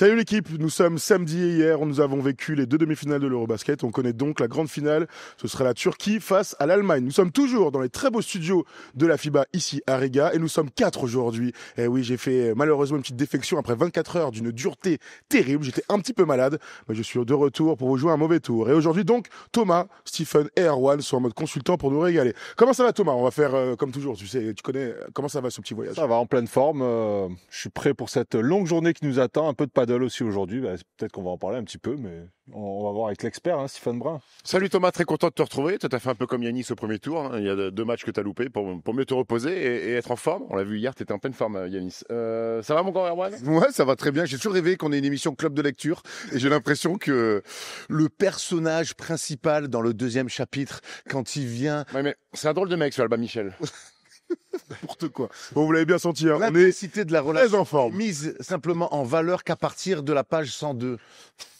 Salut l'équipe, nous sommes samedi et hier, nous avons vécu les deux demi-finales de l'Eurobasket. On connaît donc la grande finale, ce sera la Turquie face à l'Allemagne. Nous sommes toujours dans les très beaux studios de la FIBA ici à Riga et nous sommes 4 aujourd'hui. Et oui, j'ai fait malheureusement une petite défection après 24 heures d'une dureté terrible. J'étais un petit peu malade, mais je suis de retour pour vous jouer un mauvais tour. Et aujourd'hui donc, Thomas, Stephen et Erwan sont en mode consultant pour nous régaler. Comment ça va Thomas? On va faire comme toujours, tu sais, tu connais comment ça va ce petit voyage? Ça va en pleine forme, je suis prêt pour cette longue journée qui nous attend, un peu de paddle aussi aujourd'hui, peut-être qu'on va en parler un petit peu, mais on va voir avec l'expert, Stéphane Brun. Salut Thomas, très content de te retrouver, tu as fait un peu comme Yanis au premier tour, il y a 2 matchs que tu as loupés pour mieux te reposer et être en forme, on l'a vu hier, tu étais en pleine forme Yanis. Ça va mon grand Erwan? Ouais, ça va très bien, j'ai toujours rêvé qu'on ait une émission club de lecture et j'ai l'impression que le personnage principal dans le 2e chapitre, quand il vient... Ouais mais c'est un drôle de mec ce Alba Michel. N'importe quoi. Bon, vous l'avez bien senti, hein. L'intensité de la relation en forme. mise simplement en valeur qu'à partir de la page 102.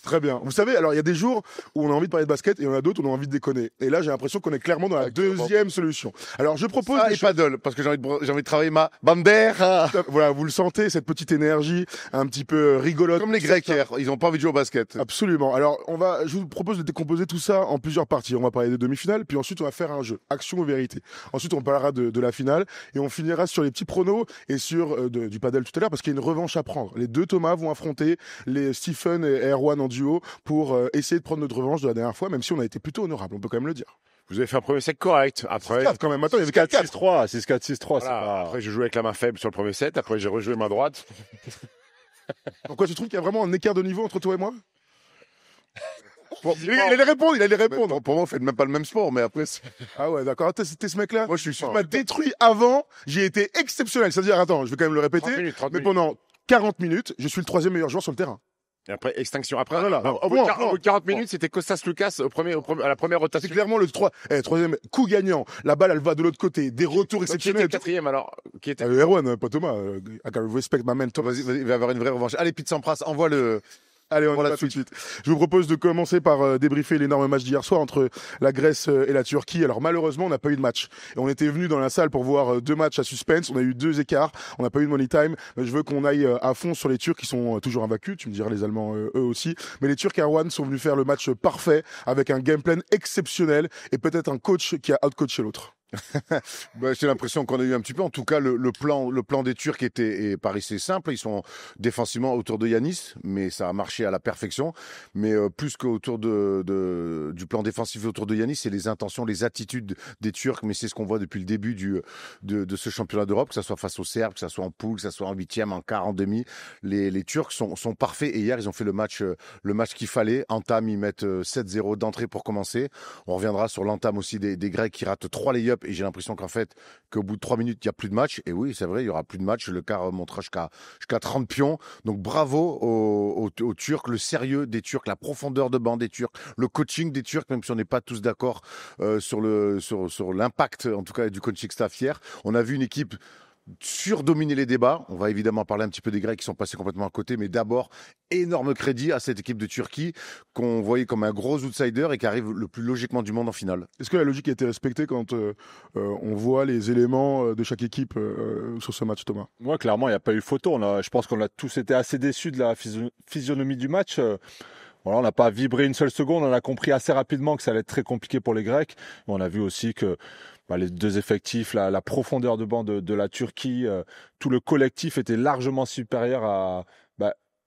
Très bien. Vous savez, alors il y a des jours où on a envie de parler de basket et il y en a d'autres où on a envie de déconner. Et là, j'ai l'impression qu'on est clairement dans la deuxième solution. Alors, je propose et paddle, parce que j'ai envie de travailler ma bandera. Voilà, vous le sentez, cette petite énergie un petit peu rigolote. Comme les Grecs hier, ils n'ont pas envie de jouer au basket. Absolument. Alors, je vous propose de décomposer tout ça en plusieurs parties. On va parler des demi-finales, puis ensuite on va faire un jeu, action ou vérité. Ensuite, on parlera de la finale et on finira sur les petits pronos et sur du paddle tout à l'heure parce qu'il y a une revanche à prendre. Les deux Thomas vont affronter les Stephen et Erwan en duo pour essayer de prendre notre revanche de la dernière fois, même si on a été plutôt honorable, on peut quand même le dire. Vous avez fait un premier set correct. Après, 4 quand même. Attends, il y avait 4-6-3, 6-4-6-3. voilà. Pas... Après, je jouais avec la main faible sur le premier set. Après, j'ai rejoué main droite. Pourquoi tu trouves qu'il y a vraiment un écart de niveau entre toi et moi? Il allait répondre. Bon, pour moi, on fait même pas le même sport, mais après... Ah ouais, d'accord. C'était ce mec-là? Moi, je suis sûr. Tu m'as détruit avant, j'ai été exceptionnel. C'est-à-dire, attends, je vais quand même le répéter, 30 mais minutes. pendant 40 minutes, je suis le 3e meilleur joueur sur le terrain. Et après, extinction. Après, Voilà. au bout de 40 minutes, c'était Kostas Lucas à la première rotation. C'est clairement le 3e coup gagnant. La balle, elle va de l'autre côté. Des retours exceptionnels. Qui était 4e alors? Qui était... Erwan, pas Thomas. I can respect my man. Vas-y, il va y avoir une vraie revanche. Allez, Pete Sampras, envoie le... Allez, on y va tout de suite. Je vous propose de commencer par débriefer l'énorme match d'hier soir entre la Grèce et la Turquie. Alors malheureusement, on n'a pas eu de match. Et on était venu dans la salle pour voir 2 matchs à suspense. On a eu 2 écarts. On n'a pas eu de money time. Mais je veux qu'on aille à fond sur les Turcs qui sont toujours invaincus. Tu me diras les Allemands eux aussi. Mais les Turcs Erwan sont venus faire le match parfait avec un game plan exceptionnel et peut-être un coach qui a outcoaché l'autre. J'ai l'impression qu'on a eu un petit peu, en tout cas le plan des Turcs paraissait simple. Ils sont défensivement autour de Yanis, mais ça a marché à la perfection. Mais plus qu'autour du plan défensif autour de Yanis, c'est les intentions, les attitudes des Turcs. Mais c'est ce qu'on voit depuis le début de ce championnat d'Europe, que ça soit face aux Serbes, que ça soit en poule, que ça soit en 8e, en quart, en demi. Les Turcs sont parfaits. Et hier, ils ont fait le match qu'il fallait. Entame, ils mettent 7-0 d'entrée pour commencer. On reviendra sur l'entame aussi des Grecs qui ratent 3 lay-ups. Et j'ai l'impression qu'au bout de 3 minutes, il n'y a plus de match. Et oui, c'est vrai, il n'y aura plus de match. Le quart montera jusqu'à 30 pions. Donc bravo aux Turcs, le sérieux des Turcs, la profondeur de banc des Turcs, le coaching des Turcs, même si on n'est pas tous d'accord sur l'impact, en tout cas, du coaching staff hier. On a vu une équipe surdominer les débats. On va évidemment parler un petit peu des Grecs qui sont passés complètement à côté, mais d'abord, énorme crédit à cette équipe de Turquie qu'on voyait comme un gros outsider et qui arrive le plus logiquement du monde en finale. Est-ce que la logique a été respectée quand on voit les éléments de chaque équipe sur ce match, Thomas? Moi, clairement, il n'y a pas eu photo. Je pense qu'on a tous été assez déçus de la physionomie du match. Voilà, on n'a pas vibré une seule seconde. On a compris assez rapidement que ça allait être très compliqué pour les Grecs. On a vu aussi que les 2 effectifs, la profondeur de banc de la Turquie, tout le collectif était largement supérieur à...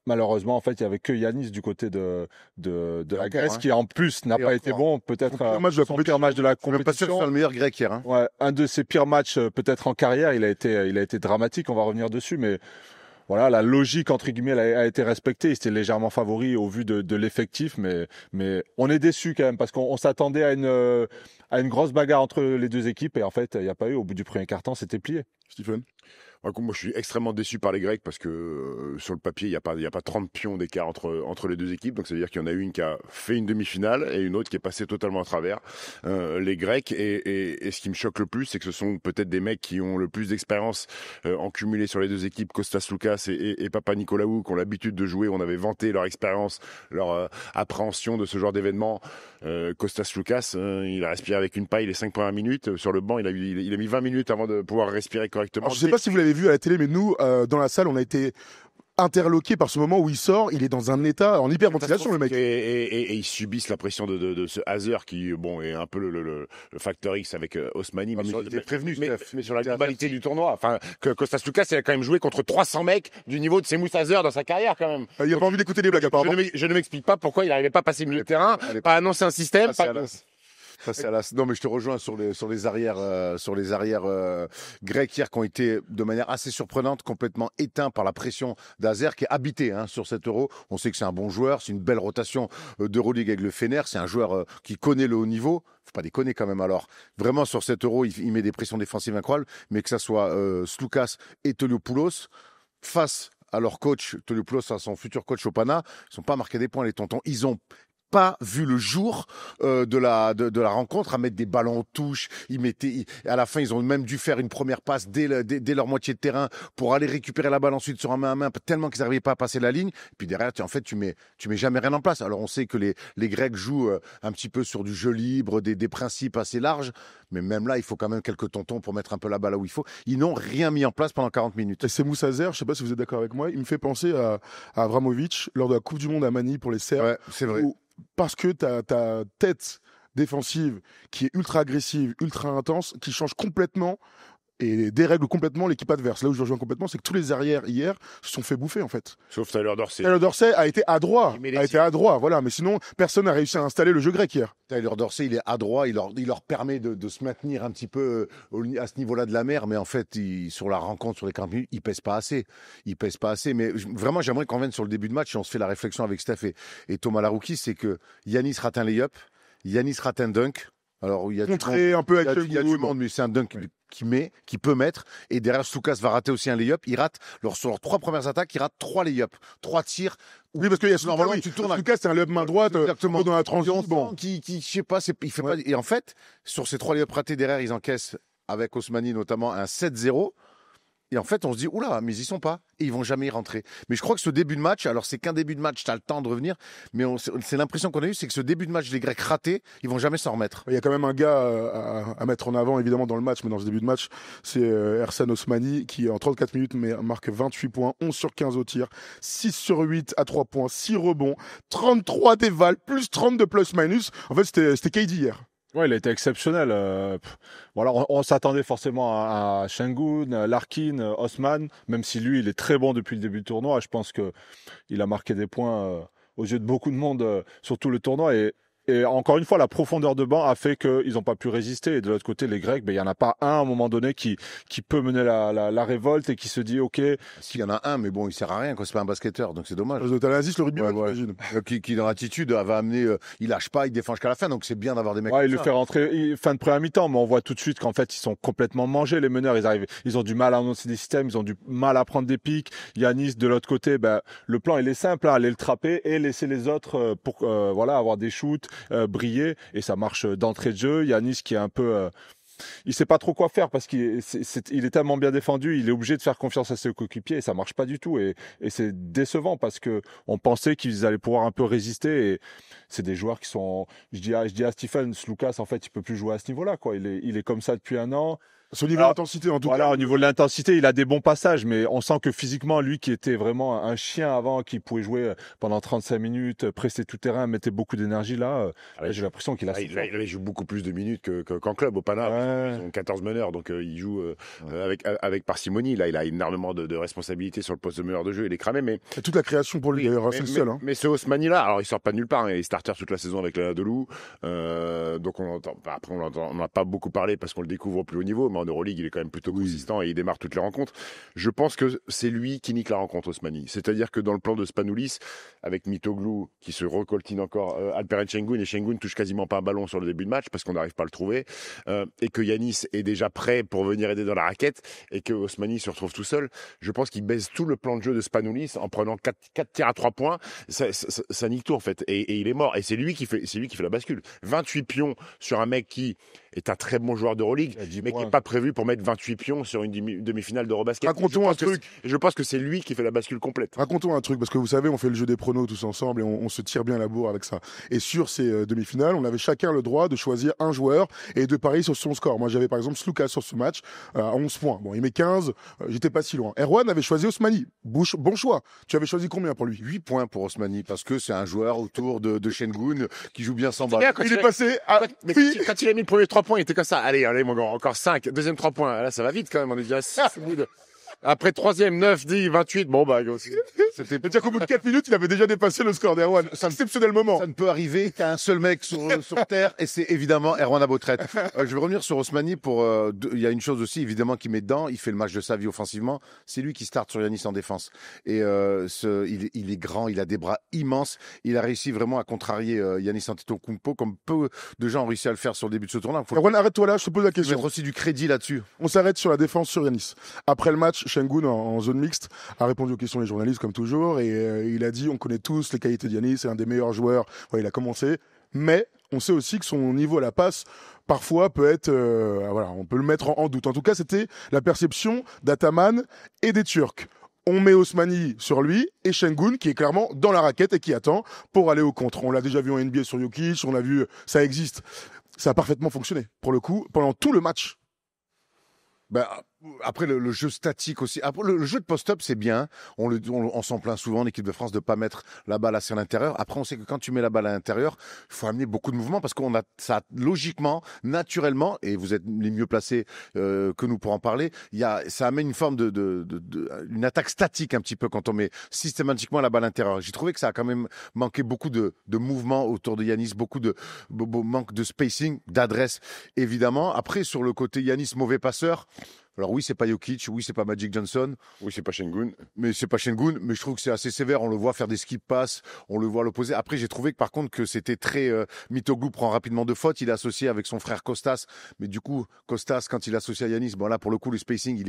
malheureusement, en fait, il n'y avait que Yanis du côté de la Grèce qui, en plus, n'a pas été bon. Peut-être son pire match de la compétition. Je suis même pas sûr que ce soit le meilleur Grec hier. Ouais, un de ses pires matchs, peut-être en carrière. Il a été dramatique. On va revenir dessus, mais... Voilà, la logique, entre guillemets, a été respectée. Ils étaient légèrement favoris au vu de l'effectif, mais on est déçus quand même parce qu'on s'attendait à une grosse bagarre entre les 2 équipes et en fait, il n'y a pas eu. Au bout du premier quart-temps, c'était plié. Stephen? Moi, je suis extrêmement déçu par les Grecs parce que sur le papier, il y a pas 30 pions d'écart entre les 2 équipes. Donc, ça veut dire qu'il y en a une qui a fait une demi-finale et une autre qui est passée totalement à travers. Les Grecs et ce qui me choque le plus, c'est que ce sont peut-être des mecs qui ont le plus d'expérience en cumulé sur les 2 équipes, Kostas Lucas et Papa Nicolaou, qui ont l'habitude de jouer. On avait vanté leur expérience, leur appréhension de ce genre d'événement. Kostas Lucas, il a respiré avec une paille les 5 premières minutes. Sur le banc, il a mis 20 minutes avant de pouvoir respirer correctement. Alors, je ne sais pas si vous l'avez vu à la télé, mais nous, dans la salle, on a été interloqué par ce moment où il sort. Il est dans un état en hyperventilation, le mec. Et ils subissent la pression de ce Hazer qui, bon, est un peu le facteur X avec Osmani. Mais il était prévenu, mais sur la globalité du tournoi. Enfin, que Kostas Loukas, il a quand même joué contre 300 mecs du niveau de Seamus Hazer dans sa carrière, quand même. Il a pas envie d'écouter les blagues, apparemment. Je ne m'explique pas pourquoi il n'arrivait pas à passer le milieu de terrain, pas annoncer un système. Non, mais je te rejoins sur les arrières grecs hier qui ont été de manière assez surprenante complètement éteints par la pression d'Hazer qui est habité sur cet Euro. On sait que c'est un bon joueur, c'est une belle rotation d'Euroleague avec le Fener, c'est un joueur qui connaît le haut niveau. Faut pas déconner quand même. Alors vraiment sur cet Euro, il met des pressions défensives incroyables, mais que ça soit Sloukas et Toliopoulos face à leur coach Toliopoulos, à son futur coach Opana, ils sont pas marqués des points les tontons. Ils ont pas vu le jour de la rencontre à mettre des ballons aux touches. À la fin, ils ont même dû faire une première passe dès leur moitié de terrain pour aller récupérer la balle ensuite sur un main à main, tellement qu'ils n'arrivaient pas à passer la ligne. Et puis derrière, tu mets jamais rien en place. Alors on sait que les Grecs jouent un petit peu sur du jeu libre, des principes assez larges, mais même là, il faut quand même quelques tontons pour mettre un peu la balle là où il faut. Ils n'ont rien mis en place pendant 40 minutes. Et c'est Moussa Hazer, je sais pas si vous êtes d'accord avec moi, il me fait penser à Avramovic lors de la Coupe du Monde à Manille pour les Serbes. Ouais, c'est vrai. Parce que ta tête défensive qui est ultra agressive, ultra intense, qui change complètement et dérègle complètement l'équipe adverse. Là où je rejoins complètement, c'est que tous les arrières hier se sont fait bouffer en fait. Sauf Tyler Dorsey. Tyler Dorsey a été adroit, voilà. Mais sinon, personne n'a réussi à installer le jeu grec hier. Tyler Dorsey, il est adroit, il leur permet de se maintenir un petit peu à ce niveau-là de la mer, mais en fait, sur la rencontre, sur les 40 minutes, il pèse pas assez. Mais vraiment, j'aimerais qu'on vienne sur le début de match et on se fait la réflexion avec Steph et Thomas Larouki, c'est que Yanis rate un lay-up, Yanis rate un dunk. Alors, il y a un peu avec il y a du monde, mais c'est un dunk qui peut mettre. Et derrière, Sloukas va rater aussi un lay-up. Il rate, sur leurs 3 premières attaques, il rate 3 lay-up. 3 tirs. Oui, parce qu'il y a normalement, tu tournes. Sloukas, c'est un lay-up main droite, exactement. Dans la transition. Bon. Je sais pas, il fait pas. Et en fait, sur ces 3 lay-up ratés derrière, ils encaissent, avec Osmani notamment, un 7-0. Et en fait, on se dit, oula, mais ils y sont pas. Et ils vont jamais y rentrer. Mais je crois que ce début de match, alors c'est qu'un début de match, tu as le temps de revenir. Mais c'est l'impression qu'on a eue, c'est que ce début de match des Grecs ratés, ils vont jamais s'en remettre. Il y a quand même un gars à mettre en avant, évidemment, dans le match, mais dans ce début de match, c'est Ersan Osmani, qui en 34 minutes marque 28 points, 11 sur 15 au tir, 6 sur 8 à 3 points, 6 rebonds, 33 dévals, plus 30 de plus-minus. En fait, c'était KD hier. Ouais, il a été exceptionnel. Voilà, on s'attendait forcément à Şengün, Larkin, Osman, même si lui, il est très bon depuis le début du tournoi. Je pense que il a marqué des points aux yeux de beaucoup de monde sur tout le tournoi. Et encore une fois, la profondeur de banc a fait qu'ils n'ont pas pu résister. Et de l'autre côté, les Grecs, il n'y en a pas un à un moment donné qui peut mener la révolte et qui se dit OK. S'il y en a un, mais bon, il sert à rien quand c'est pas un basketteur, donc c'est dommage. T'as l'Aziz, le rugby, j'imagine. Qui dans l'attitude va amener, il lâche pas, il défend jusqu'à la fin, donc c'est bien d'avoir des mecs. Ouais, il le fait rentrer fin de première mi-temps, mais on voit tout de suite qu'en fait ils sont complètement mangés les meneurs. Ils ont du mal à annoncer des systèmes, ils ont du mal à prendre des pics. Yanis de l'autre côté, le plan il est simple, aller le trapper et laisser les autres pour avoir des shoots, briller. Et ça marche d'entrée de jeu. Yanis qui est un peu il sait pas trop quoi faire parce qu'il est tellement bien défendu, il est obligé de faire confiance à ses coéquipiers et ça marche pas du tout et c'est décevant parce que on pensait qu'ils allaient pouvoir un peu résister et c'est des joueurs qui sont, je dis à Stephen Sloukas, en fait il peut plus jouer à ce niveau-là quoi, il est comme ça depuis un an. Au niveau de l'intensité, en tout cas. Voilà, au niveau de l'intensité, il a des bons passages, mais on sent que physiquement, lui qui était vraiment un chien avant, qui pouvait jouer pendant 35 minutes, presser tout terrain, mettait beaucoup d'énergie là, j'ai l'impression qu'il a... Il joue beaucoup plus de minutes qu'en club au Pana. Ils ont 14 meneurs, donc il joue avec parcimonie. Là, il a énormément de responsabilités sur le poste de meneur de jeu. Il est cramé, mais... Et toute la création pour lui, d'ailleurs, c'est le seul. Mais ce Osmani là, alors il sort pas de nulle part. Il est starter toute la saison avec la Delou. Donc après, on n'a pas beaucoup parlé parce qu'on le découvre au plus haut niveau, mais en Euroleague, il est quand même plutôt consistant et il démarre toutes les rencontres. Je pense que c'est lui qui nique la rencontre, Osmani. C'est-à-dire que dans le plan de Spanoulis, avec Mitoglou qui se recoltine encore Alperen Şengün, et Şengün touche quasiment pas un ballon sur le début de match parce qu'on n'arrive pas à le trouver, et que Yanis est déjà prêt pour venir aider dans la raquette et que Osmani se retrouve tout seul, je pense qu'il baisse tout le plan de jeu de Spanoulis en prenant 4 tirs à 3 points. Ça nique tout en fait et il est mort. Et c'est lui qui fait la bascule. 28 pions sur un mec qui est un très bon joueur d'Euroleague, mais qui n'est pas prévu pour mettre 28 pions sur une demi-finale d'Eurobasket. Racontons un truc. Je pense que c'est lui qui fait la bascule complète. Racontons un truc, parce que vous savez, on fait le jeu des pronos tous ensemble et on se tire bien la bourre avec ça. Et sur ces demi-finales, on avait chacun le droit de choisir un joueur et de parier sur son score. Moi, j'avais par exemple Sluka sur ce match à 11 points. Bon, il met 15, j'étais pas si loin. Erwan avait choisi Osmani. Bon choix. Tu avais choisi combien pour lui? 8 points pour Osmani, parce que c'est un joueur autour de Sengun qui joue bien sans balle. Il est passé à... Quand il a mis le premier 3 points, il était comme ça. Allez, mon gars, encore 5. Deuxième 3 poins. Là, ça va vite quand même. On est déjà à 6. Après troisième, 9, 10, 28. Bon, bah, c'était. C'est-à-dire qu'au bout de 4 minutes, il avait déjà dépassé le score d'Erwan. C'est un exceptionnel moment. Ça ne peut arriver qu'à un seul mec sur terre, et c'est évidemment Erwan Abotret. Je vais revenir sur Osmani pour, il y a une chose aussi, évidemment, qui met dedans. Il fait le match de sa vie offensivement. C'est lui qui start sur Yanis en défense. Et, il est grand, il a des bras immenses. Il a réussi vraiment à contrarier Yanis Antetokounmpo, comme peu de gens ont réussi à le faire sur le début de ce tournoi. Erwan, arrête-toi là, je te pose la question. Mettre aussi du crédit là-dessus. On s'arrête sur la défense sur Yanis. Après le match, Sengun en zone mixte a répondu aux questions des journalistes comme toujours et il a dit on connaît tous les qualités de Yanis, c'est un des meilleurs joueurs. Ouais, il a commencé, mais on sait aussi que son niveau à la passe parfois peut être, voilà, on peut le mettre en doute. En tout cas, c'était la perception d'Ataman et des Turcs. On met Osmani sur lui et Sengun qui est clairement dans la raquette et qui attend pour aller au contre. On l'a déjà vu en NBA sur Jokic, on a vu, ça existe. Ça a parfaitement fonctionné pour le coup pendant tout le match. Ben, après le jeu statique aussi. Après, le jeu de post-up c'est bien. On s'en plaint souvent en équipe de France de pas mettre la balle assez à l'intérieur. Après on sait que quand tu mets la balle à l'intérieur, il faut amener beaucoup de mouvements parce qu'on a ça logiquement, naturellement, et vous êtes les mieux placés que nous pour en parler. Ça amène une forme une attaque statique un petit peu quand on met systématiquement la balle à l'intérieur. J'ai trouvé que ça a quand même manqué beaucoup de mouvements autour de Yanis, beaucoup de manque de spacing, d'adresse évidemment. Après sur le côté Yanis mauvais passeur. Alors oui, c'est pas Jokic, oui, c'est pas Magic Johnson. Oui, c'est pas Sengun. Mais c'est pas Sengun, mais je trouve que c'est assez sévère. On le voit faire des skip passes, on le voit l'opposer. Après, j'ai trouvé que par contre que c'était très Mitoglou prend rapidement de fautes. Il est associé avec son frère Kostas, mais du coup Kostas quand il est associé à Yanis, bon là pour le coup le spacing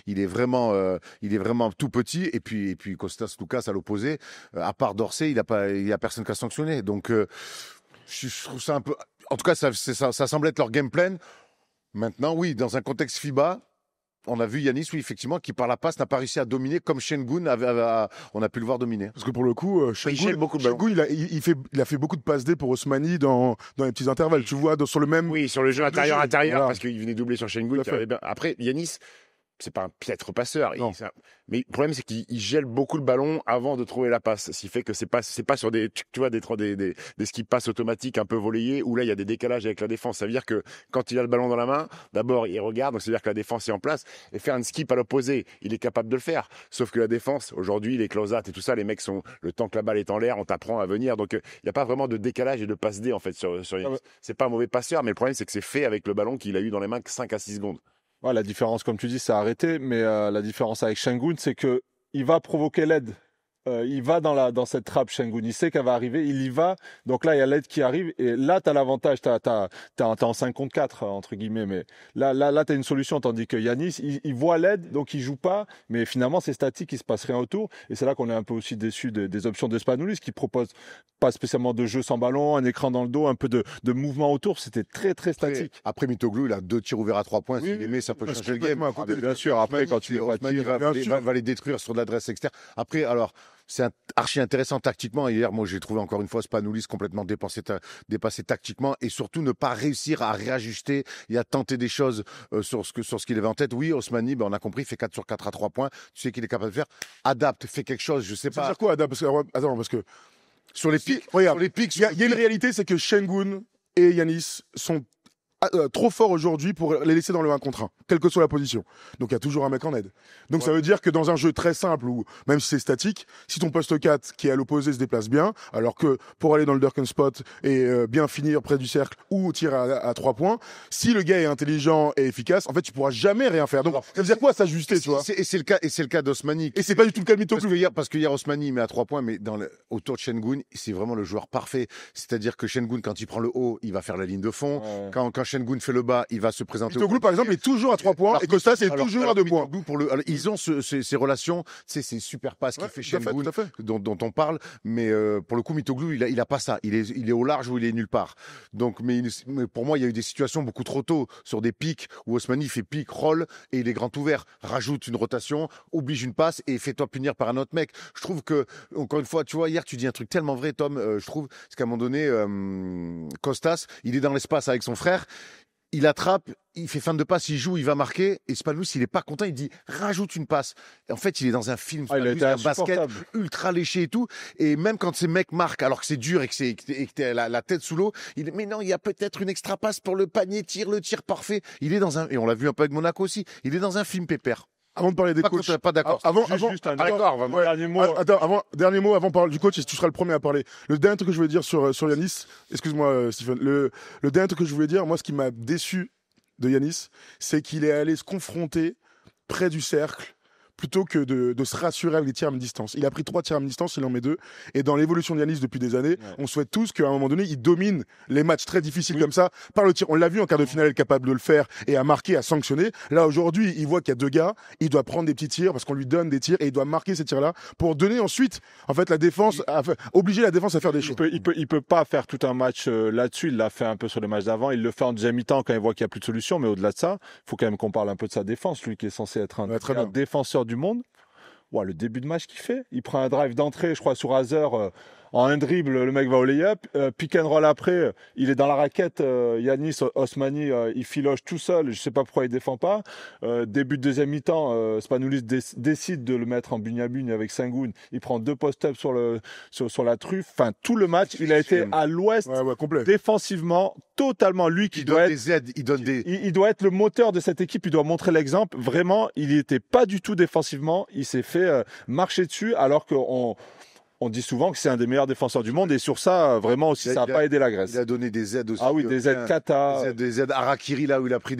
il est vraiment tout petit. Et puis Kostas Lucas à l'opposé, à part Dorsey, il y a personne qui a sanctionné. Donc je trouve ça un peu. En tout cas, ça semble être leur game plan. Maintenant, oui, dans un contexte FIBA. On a vu Yanis, oui, effectivement, qui par la passe n'a pas réussi à dominer comme Sengun on a pu le voir dominer. Parce que pour le coup, Sengun, il a fait beaucoup de passes D pour Osmani dans les petits intervalles. Tu vois, sur le même. Oui, sur le jeu intérieur, voilà. parce qu'il venait doubler sur Sengun. Après, Yanis, c'est pas un piètre passeur. Mais le problème, c'est qu'il gèle beaucoup le ballon avant de trouver la passe. Ce qui fait que c'est pas sur des skip passes automatiques un peu volleyés où là, il y a des décalages avec la défense. Ça veut dire que quand il a le ballon dans la main, d'abord, il regarde. Donc, c'est-à-dire que la défense est en place. Et faire un skip à l'opposé, il est capable de le faire. Sauf que la défense, aujourd'hui, les close-out et tout ça, les mecs sont, le temps que la balle est en l'air, on t'apprend à venir. Donc, il n'y a pas vraiment de décalage et de passe D, en fait, sur C'est pas un mauvais passeur, mais le problème, c'est que c'est fait avec le ballon qu'il a eu dans les mains que 5 à 6 secondes. Ouais, la différence, comme tu dis, c'est arrêté, mais la différence avec Sengun, c'est que il va provoquer l'aide. Il va dans cette trappe, Sengun. Il sait qu'elle va arriver, il y va. Donc là, il y a l'aide qui arrive. Et là, tu as l'avantage. T'es en 5 contre 4, entre guillemets. Mais là tu as une solution. Tandis que Yanis, il voit l'aide, donc il joue pas. Mais finalement, c'est statique, il se passe rien autour. Et c'est là qu'on est un peu aussi déçu des options de Spanoulis, qui propose pas spécialement de jeu sans ballon, un écran dans le dos, un peu de mouvement autour. C'était très, très statique. Après Mitoglou, il a 2 tirs ouverts à 3 points. S'il aimait, ça peut changer le game. Bien sûr. Après, quand tu va les détruire sur de l'adresse externe. Après, alors, c'est archi intéressant tactiquement. Hier, moi, j'ai trouvé encore une fois Spanoulis complètement dépassé tactiquement et surtout ne pas réussir à réajuster et à tenter des choses sur ce qu'il avait en tête. Oui, Osmani, on a compris, il fait 4 sur 4 à 3 points. Tu sais qu'il est capable de faire. Adapte, fais quelque chose, je sais pas. C'est-à-dire quoi, adapte? Parce que sur les pics, il y a une réalité, c'est que Sengun et Yanis sont trop forts aujourd'hui pour les laisser dans le 1 contre 1, quelle que soit la position. Donc il y a toujours un mec en aide. Donc ça veut dire que dans un jeu très simple, où même si c'est statique, si ton poste 4 qui est à l'opposé se déplace bien, alors que pour aller dans le Durkin spot et bien finir près du cercle ou tirer à 3 points, si le gars est intelligent et efficace, en fait tu pourras jamais rien faire. Donc ça veut dire quoi s'ajuster, tu vois? Et c'est le cas d'Osmani. Et c'est pas du tout le cas de Mitoglou. Parce que hier Osmani il met à 3 points, mais autour de Sengun, c'est vraiment le joueur parfait. C'est-à-dire que Sengun, quand il prend le haut, il va faire la ligne de fond. Ouais. Quand Şengün fait le bas, il va se présenter. Mitoglou, par exemple, est toujours à 3 points et Costas est toujours à 2 points. Ils ont ces relations, c'est ces super passes qu'il fait Şengün, dont on parle, mais pour le coup, Mitoglou, il a pas ça. Il est au large ou il est nulle part. Donc, mais pour moi, il y a eu des situations beaucoup trop tôt sur des pics où Osmani fait pic, roll et il est grand ouvert. Rajoute une rotation, oblige une passe et fais-toi punir par un autre mec. Je trouve que, encore une fois, tu vois, hier, tu dis un truc tellement vrai, Tom, je trouve, parce qu'à un moment donné, Costas, il est dans l'espace avec son frère, il attrape, il fait fin de passe, il joue, il va marquer, et Spanulis, il est pas content, il dit, rajoute une passe. Et en fait, il est dans un film, un basket ultra léché et tout, et même quand ces mecs marquent, alors que c'est dur et que t'as la tête sous l'eau, il dit, mais non, il y a peut-être une extra passe pour le panier, le tir parfait. Il est dans un, et on l'a vu un peu avec Monaco aussi, il est dans un film pépère. Avant de parler des coachs, pas d'accord. Dernier mot avant de parler du coach, et tu seras le premier à parler. Le dernier truc que je voulais dire sur Yanis, excuse-moi Stephen, le dernier truc que je voulais dire, moi ce qui m'a déçu de Yanis, c'est qu'il est allé se confronter près du cercle plutôt que de se rassurer avec les tirs à mi-distance. Il a pris 3 tirs à mi-distance, il en met 2. Et dans l'évolution de Yanis depuis des années, on souhaite tous qu'à un moment donné, il domine les matchs très difficiles comme ça par le tir. On l'a vu en quart de finale, il est capable de le faire et à marquer, à sanctionner. Là, aujourd'hui, il voit qu'il y a 2 gars, il doit prendre des petits tirs parce qu'on lui donne des tirs et il doit marquer ces tirs-là pour donner ensuite, en fait, la défense, obliger la défense à faire des choses. Il peut pas faire tout un match là-dessus. Il l'a fait un peu sur les matchs d'avant. Il le fait en deuxième mi-temps quand il voit qu'il n'y a plus de solution. Mais au-delà de ça, il faut quand même qu'on parle un peu de sa défense. Lui qui est censé être un défenseur du monde. Ouais, le début de match qu'il fait, il prend un drive d'entrée, je crois, sur Hazer, en un dribble, le mec va au lay-up, pick and roll après, il est dans la raquette, Yanis, Osmani, il filoche tout seul, je sais pas pourquoi il défend pas. Début de deuxième mi-temps, Spanulis décide de le mettre en bugne-à-bugne avec Şengün, il prend 2 post-up sur la truffe, enfin tout le match, il a été à l'ouest, défensivement, totalement, lui qui doit être des aides, il doit être le moteur de cette équipe, il doit montrer l'exemple, vraiment, il n'était pas du tout défensivement, il s'est fait marcher dessus alors qu'on dit souvent que c'est un des meilleurs défenseurs du monde et sur ça, vraiment aussi, ça n'a pas aidé la Grèce. Il a donné des aides aussi. Ah oui, des aides kata. Des aides Harakiri, là où il a pris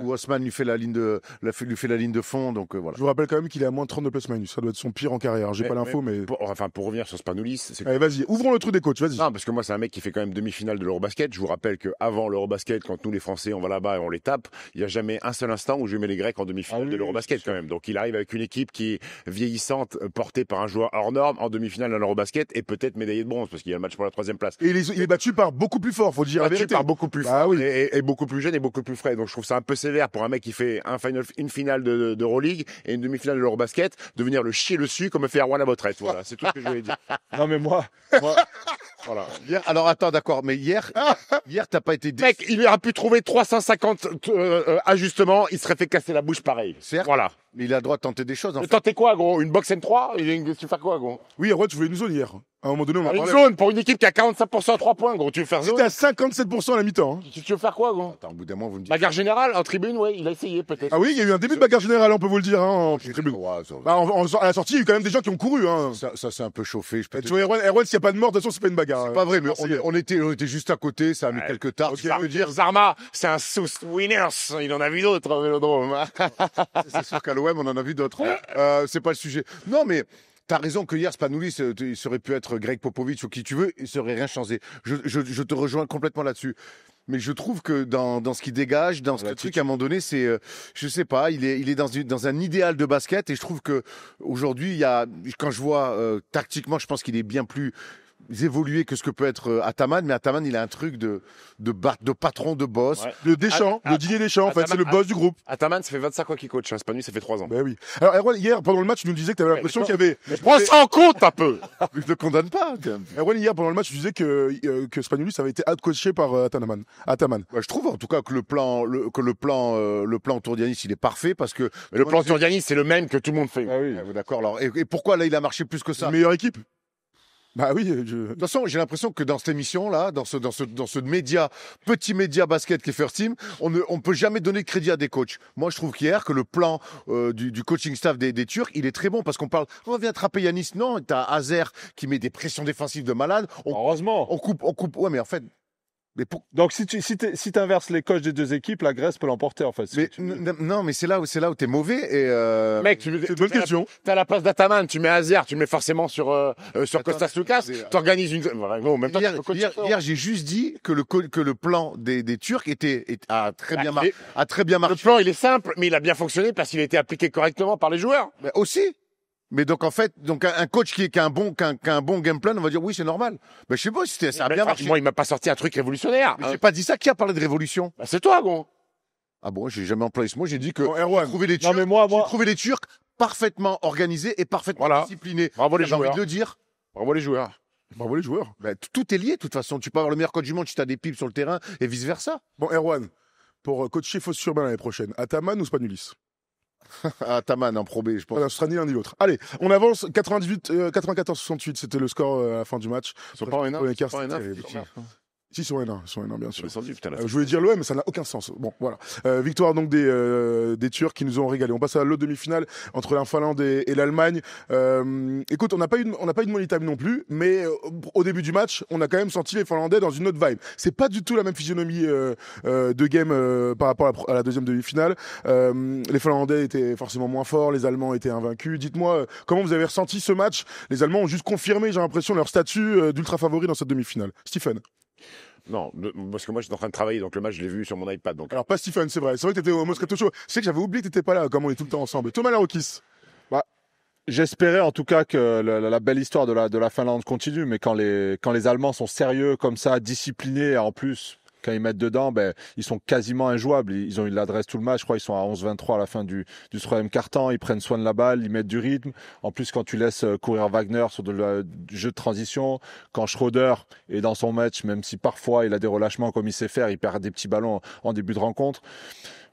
où Osman lui fait la ligne de fond, donc voilà. Je vous rappelle quand même qu'il est à moins de 30 de plus-minus. Ça doit être son pire en carrière. J'ai pas l'info, mais. Pour revenir sur Spanulis. Allez, vas-y, ouvrons le truc des coachs, vas-y. Non, parce que moi, c'est un mec qui fait quand même demi-finale de l'Eurobasket. Je vous rappelle qu'avant l'Eurobasket, quand nous, les Français, on va là-bas et on les tape, il n'y a jamais un seul instant où je mets les Grecs en demi-finale de l'Eurobasket quand même. Donc il arrive avec une équipe qui est vieillissante, portée par un joueur hors norme en demi-finale de l'Eurobasket et peut-être médaillé de bronze parce qu'il y a le match pour la 3e place. Et il est battu par beaucoup plus fort, faut dire la vérité. Par beaucoup plus fort et beaucoup plus jeune et beaucoup plus frais. Donc je trouve ça un peu sévère pour un mec qui fait une finale de Euroleague et une demi-finale de l'Eurobasket de venir le chier dessus comme fait Erwan Abotrette. Voilà, c'est tout ce que je voulais dire. Non mais moi voilà. Alors attends, d'accord, mais hier t'as pas été déçu. Mec, il aurait pu trouver 350 ajustements, il serait fait casser la bouche pareil. Certes. Voilà. Mais il a le droit de tenter des choses. Tenter quoi, gros? Une box M3? Tu fais quoi, gros? Oui, Erwan, tu voulais une zone hier. À un moment donné, on une zone pour une équipe qui a 45% à 3 points, gros. Tu veux faire zone? C'était à 57% à la mi-temps. Tu veux faire quoi, gros? Attends, au bout d'un moment, vous me dites. Bagarre générale, en tribune, ouais, il a essayé, peut-être. Ah oui, il y a eu un début de bagarre générale, on peut vous le dire, en tribune. À la sortie, il y a eu quand même des gens qui ont couru, Ça s'est un peu chauffé, je peux Tu vois, Erwan, s'il n'y a pas de mort, de toute façon, c'est pas une bagarre. C'est pas vrai, mais on était juste à côté, ça a mis quelques tartes. Ça veut dire, Zarma, c'est un sous winners. Il en a vu d'autres, au Vélodrome. C'est sûr qu'à l'OM, on en a vu d'autres. C'est pas le sujet. Non, mais t'as raison que hier, Spanulis, il serait pu être Greg Popovich ou qui tu veux, il serait rien changé. Je te rejoins complètement là-dessus. Mais je trouve que dans ce qu'il dégage, dans ce truc, à un moment donné, c'est, je sais pas, il est dans un idéal de basket et je trouve que aujourd'hui, quand je vois tactiquement, je pense qu'il est bien plus évolué que ce que peut être Ataman, mais Ataman, il a un truc de patron, de boss. Le Deschamps, le Didier Deschamps, en fait, c'est le boss du groupe. Ataman, ça fait 25 ans qu'il coach, Spanulis, ça fait 3 ans. Ben oui. Alors, Erwan, hier, pendant le match, tu nous disais que tu avais l'impression qu'il y avait. Prends ça en compte un peu! Je ne condamne pas. Erwan, hier, pendant le match, tu disais que Spanulis avait été out-coaché par Ataman. Je trouve, en tout cas, que le plan Tourdianis, il est parfait parce que. Mais le plan Tourdianis, c'est le même que tout le monde fait. Ah oui. D'accord. Alors, et pourquoi là, il a marché plus que ça? Meilleure équipe. Bah oui. De toute façon, j'ai l'impression que dans cette émission-là, dans ce média, petit média basket qui est First Team, on peut jamais donner de crédit à des coachs. Moi, je trouve qu'hier, que le plan du coaching staff des Turcs, il est très bon parce qu'on parle, on vient attraper Yanis. Non, t'as Hazer qui met des pressions défensives de malade. Heureusement. On coupe. Ouais, mais en fait, Donc si t'inverses les coachs des deux équipes, la Grèce peut l'emporter en fait. Mais non, mais c'est là où t'es mauvais. Et Mec, c'est une bonne question. T'as la place d'Ataman, tu mets Aziar, tu le mets forcément sur Kostas Loukas, t'organises une. Non, même hier, j'ai juste dit que le plan des Turcs a très bien marché. Le plan, il est simple, mais il a bien fonctionné parce qu'il a été appliqué correctement par les joueurs. Mais aussi. Mais donc en fait, un coach qui a un bon game plan, on va dire oui, c'est normal. Mais je sais pas si ça a bien marché. Moi, il m'a pas sorti un truc révolutionnaire. Mais j'ai pas dit ça. Qui a parlé de révolution? Bah, c'est toi, gros. Ah bon, j'ai jamais employé ce mot. J'ai dit que Erwan. j'ai trouvé les Turcs parfaitement organisés et parfaitement disciplinés. Bravo les joueurs. J'ai envie de le dire. Bravo les joueurs. Bravo les joueurs. Bah, tout est lié de toute façon. Tu peux avoir le meilleur coach du monde si tu as des pipes sur le terrain et vice versa. Bon, Erwan, pour coacher Fos-sur-Mer l'année prochaine, Ataman ou Spanulis? Ataman en Pro B, je pense. Ce sera ni l'un ni l'autre. Allez, on avance. 94-68, c'était le score à la fin du match. Ils sont pas en N1. Si, ils sont N1, bien sûr. Descendu, putain, Je voulais dire l'OM, mais ça n'a aucun sens. Bon, voilà. Victoire donc des Turcs qui nous ont régalé. On passe à l'autre demi-finale entre la Finlande et l'Allemagne. Écoute, on n'a pas eu de money time non plus, mais au début du match, on a quand même senti les Finlandais dans une autre vibe. C'est pas du tout la même physionomie de game par rapport à la deuxième demi-finale. Les Finlandais étaient forcément moins forts, les Allemands étaient invaincus. Dites-moi, comment vous avez ressenti ce match? Les Allemands ont juste confirmé, j'ai l'impression, leur statut d'ultra favori dans cette demi-finale. Stephen? Non, parce que moi j'étais en train de travailler, donc le match je l'ai vu sur mon iPad. Donc. Alors pas Stephen, c'est vrai. C'est vrai que t'étais au Moscato Show. C'est que j'avais oublié que t'étais pas là, comme on est tout le temps ensemble. Thomas Larokis. J'espérais en tout cas que la belle histoire de la Finlande continue, mais quand les Allemands sont sérieux comme ça, disciplinés, en plus quand ils mettent dedans, ils sont quasiment injouables. Ils ont eu l'adresse tout le match. Je crois qu'ils sont à 11-23 à la fin du troisième quart-temps. Ils prennent soin de la balle, ils mettent du rythme. En plus, quand tu laisses courir Wagner sur du jeu de transition, quand Schröder est dans son match, même si parfois il a des relâchements comme il sait faire, il perd des petits ballons en début de rencontre.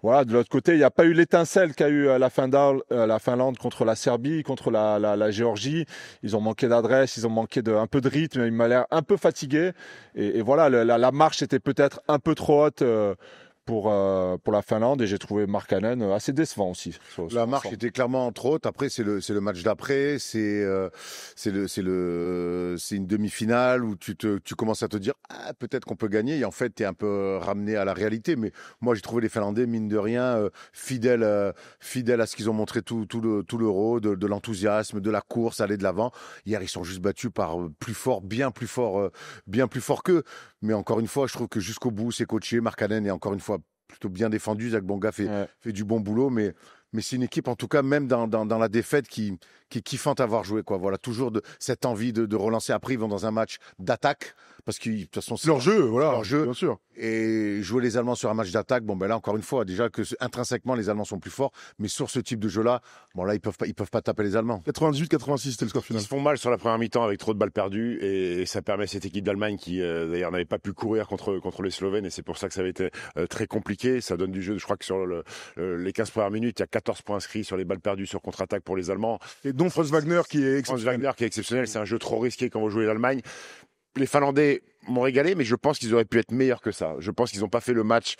Voilà, de l'autre côté, il n'y a pas eu l'étincelle qu'a eu la Finlande contre la Serbie, contre la Géorgie. Ils ont manqué d'adresse, ils ont manqué un peu de rythme. Il m'a l'air un peu fatigué. Et voilà, la marche était peut-être un peu trop haute pour la Finlande, et j'ai trouvé Markkanen assez décevant aussi. La marche était clairement trop haute. Après, c'est le match d'après, c'est une demi-finale où tu commences à te dire peut-être qu'on peut gagner, et en fait tu es un peu ramené à la réalité. Mais moi j'ai trouvé les Finlandais mine de rien fidèles à ce qu'ils ont montré tout l'Euro, de l'enthousiasme, de la course, aller de l'avant. Hier ils sont juste battus par bien plus fort qu'eux. Mais encore une fois, je trouve que jusqu'au bout, c'est coaché. Markkanen est encore une fois plutôt bien défendu. Zach Bonga fait du bon boulot, mais c'est une équipe, en tout cas, même dans la défaite, qui est kiffante à avoir joué, quoi. Voilà, toujours cette envie de relancer. Après, ils vont dans un match d'attaque, parce que de toute façon, c'est leur jeu, voilà, leur jeu, bien sûr. Et jouer les Allemands sur un match d'attaque, là, encore une fois, déjà que intrinsèquement, les Allemands sont plus forts, mais sur ce type de jeu-là, là, ils peuvent pas taper les Allemands. 98-86, c'était le score final. Ils se font mal sur la première mi-temps avec trop de balles perdues, et ça permet à cette équipe d'Allemagne qui, d'ailleurs, n'avait pas pu courir contre les Slovènes, et c'est pour ça que ça avait été très compliqué. Ça donne du jeu. Je crois que sur les 15 premières minutes, il y a 14 points inscrits sur les balles perdues sur contre-attaque pour les Allemands. Et dont Franz Wagner qui est exceptionnel. C'est un jeu trop risqué quand vous jouez l'Allemagne. Les Finlandais m'ont régalé, mais je pense qu'ils auraient pu être meilleurs que ça. Je pense qu'ils n'ont pas fait le match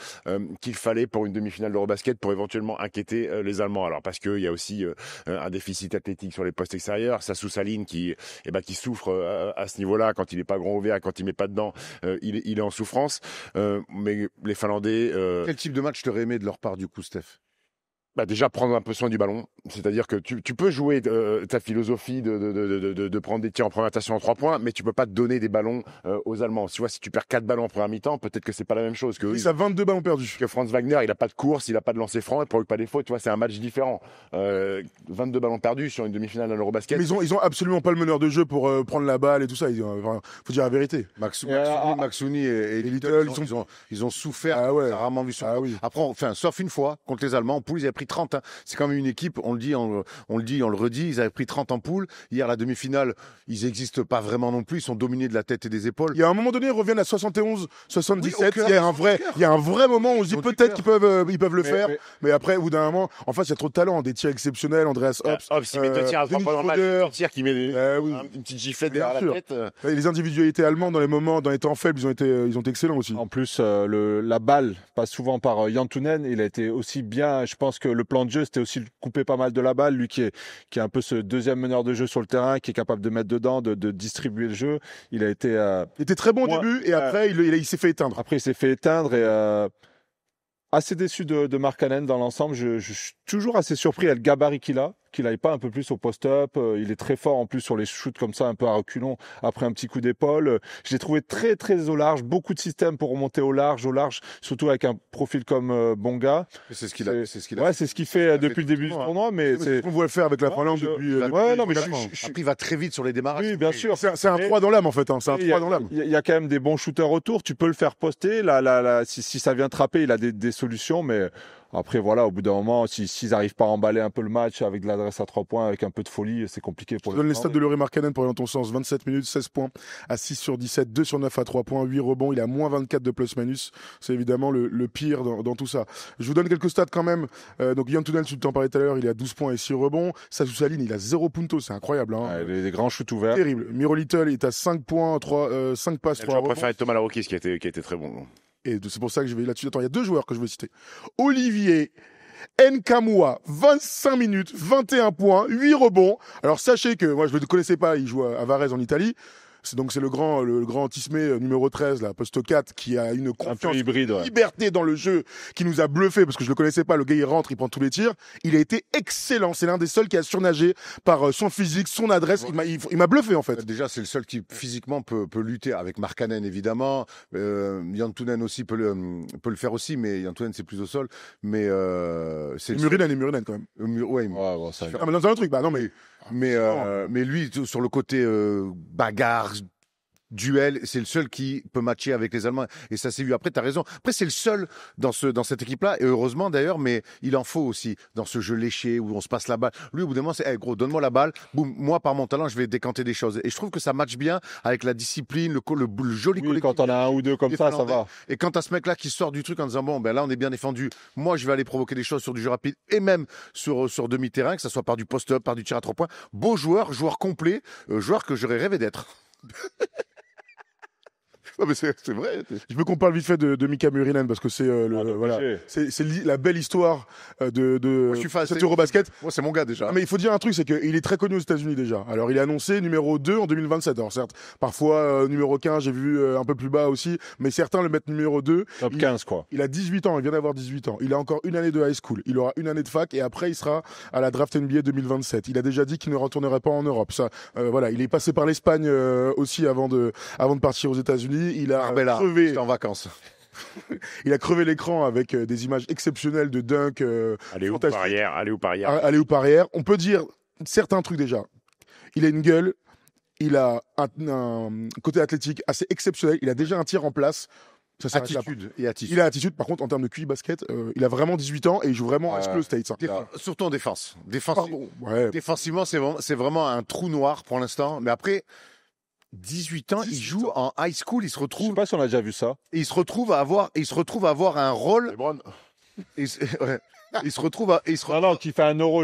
qu'il fallait pour une demi-finale d'Eurobasket pour éventuellement inquiéter les Allemands. Alors parce qu'il y a aussi un déficit athlétique sur les postes extérieurs. Sassou Saline qui souffre à ce niveau-là quand il n'est pas grand ouvert, quand il met pas dedans, il est en souffrance. Mais les Finlandais. Quel type de match t'aurais aimé de leur part du coup, Steph? Déjà prendre un peu soin du ballon, c'est-à-dire que tu peux jouer ta philosophie de prendre des tirs en première tentation en 3 points, mais tu peux pas te donner des ballons aux Allemands. Tu vois, si tu perds 4 ballons en première mi-temps, peut-être que c'est pas la même chose que oui, ça 22 ballons perdus. Que Franz Wagner, il a pas de course, il a pas de lancer franc, il provoque pas des fautes. Tu vois, c'est un match différent. 22 ballons perdus sur une demi-finale dans l'Eurobasket. Mais ils ont absolument pas le meneur de jeu pour prendre la balle et tout ça. Faut dire la vérité. Maxouni et Little, ils ont souffert. Ah ouais. Ça a rarement vu ça. Ah oui. Après, sauf une fois contre les Allemands en poule, ils avaient pris 30. C'est quand même une équipe, on le redit, ils avaient pris 30 en poule. Hier, la demi-finale, ils n'existent pas vraiment non plus. Ils sont dominés de la tête et des épaules. Il y a un moment donné, ils reviennent à 71, 77. Il y a un vrai moment où on se dit peut-être qu'ils peuvent le faire. Mais après, au bout d'un moment, en face, il y a trop de talent. Des tirs exceptionnels. Andreas Hobbs. Il met 2 tirs à 3 pendant le match. Un tir qui met une petite giflette derrière la tête. Les individualités allemandes dans les temps faibles, ils ont été excellents aussi. En plus, la balle passe souvent par Jantunen. Il a été aussi bien. Je pense que le plan de jeu, c'était aussi de couper pas mal de la balle. Lui qui est un peu ce deuxième meneur de jeu sur le terrain, qui est capable de mettre dedans, de distribuer le jeu. Il était très bon au début et après il s'est fait éteindre. Après, il s'est fait éteindre et assez déçu de Markkanen dans l'ensemble. Je suis toujours assez surpris à le gabarit qu'il aille pas un peu plus au post-up. Il est très fort en plus sur les shoots comme ça, un peu à reculons, après un petit coup d'épaule. Je l'ai trouvé très très au large, beaucoup de systèmes pour remonter au large, surtout avec un profil comme Bonga. C'est ce qu'il a. C'est ce qu'il fait depuis le début du tournoi, mais on voit le faire avec la Finlande depuis. Après, il va très vite sur les démarrages. Oui, bien sûr. C'est un 3 dans l'âme en fait. C'est un 3 dans l'âme. Il y a quand même des bons shooters autour. Tu peux le faire poster. Si ça vient trapper, il a des solutions, mais après, voilà, au bout d'un moment, s'ils n'arrivent pas à emballer un peu le match avec de l'adresse à 3 points, avec un peu de folie, c'est compliqué pour Je donne les stats de Lauri Markkanen pour aller dans ton sens. 27 minutes, 16 points, à 6 sur 17, 2 sur 9 à 3 points, 8 rebonds. Il a moins 24 de plus-minus. C'est évidemment le pire dans tout ça. Je vous donne quelques stats quand même. Donc, Yann Tunnel, tu t'en parlais tout à l'heure, il a 12 points et 6 rebonds. Sassou Saline, il a 0 punto. C'est incroyable. Hein. Des grands shoots ouverts. Terrible. Miro Little, il est à 5 points, 5 passes, 3 rebonds. Je préfère Thomas Larokis qui a été très bon. Et c'est pour ça que je vais là-dessus. Attends, il y a 2 joueurs que je veux citer. Olivier Nkamwa, 25 minutes, 21 points, 8 rebonds. Alors sachez que moi je ne le connaissais pas, il joue à Varese en Italie. C'est le grand Tismé numéro 13, là, poste 4, qui a une confiance, liberté dans le jeu, qui nous a bluffé, parce que je le connaissais pas. Le gars, il rentre, il prend tous les tirs. Il a été excellent. C'est l'un des seuls qui a surnagé par son physique, son adresse. Il m'a bluffé, en fait. Déjà, c'est le seul qui, physiquement, peut lutter avec Markkanen, évidemment. Yann Tunen aussi peut le faire aussi, mais Yann Tunen, c'est plus au sol. Mais, c'est Murinen, quand même. Dans un truc, mais lui, sur le côté, bagarre, duel, c'est le seul qui peut matcher avec les Allemands. Et ça s'est vu. Après, t'as raison. Après, c'est le seul dans cette équipe-là. Et heureusement, d'ailleurs, mais il en faut aussi dans ce jeu léché où on se passe la balle. Lui, au bout d'un moment, c'est, gros, donne-moi la balle. Boum, moi, par mon talent, je vais décanter des choses. Et je trouve que ça matche bien avec la discipline, le joli collectif. Quand on a un ou deux comme ça va. Et quand t'as ce mec-là qui sort du truc en disant, bon, ben là, on est bien défendu. Moi, je vais aller provoquer des choses sur du jeu rapide et même sur demi-terrain, que ça soit par du post-up, par du tir à 3 points. Beau joueur complet, joueur que j'aurais rêvé d'être. Non, mais c'est vrai. Je veux qu'on parle vite fait de Mika Murinen parce que c'est la belle histoire de cet Eurobasket. Moi, c'est mon gars déjà. Mais il faut dire un truc, c'est qu'il est très connu aux États-Unis déjà. Alors, il est annoncé numéro 2 en 2027. Alors, certes, parfois numéro 15, j'ai vu un peu plus bas aussi, mais certains le mettent numéro 2. Top 15, quoi. Il a 18 ans, il vient d'avoir 18 ans. Il a encore une année de high school. Il aura une année de fac et après, il sera à la draft NBA 2027. Il a déjà dit qu'il ne retournerait pas en Europe. Ça, il est passé par l'Espagne aussi avant de partir aux États-Unis. Il a crevé. J'étais en vacances. Il a crevé l'écran avec des images exceptionnelles de dunk. Allez où par arrière. Allez où par arrière. On peut dire certains trucs déjà. Il a une gueule. Il a un côté athlétique assez exceptionnel. Il a déjà un tir en place. Attitude. Il a attitude. Par contre, en termes de QI basket, il a vraiment 18 ans et il joue vraiment à School States. Surtout en défense. Ouais. Défensivement, c'est vraiment un trou noir pour l'instant. Mais après, 18 ans, il joue en high school, il se retrouve. Je sais pas si on a déjà vu ça. Et il se retrouve à avoir un rôle. Il se retrouve qui fait un euro.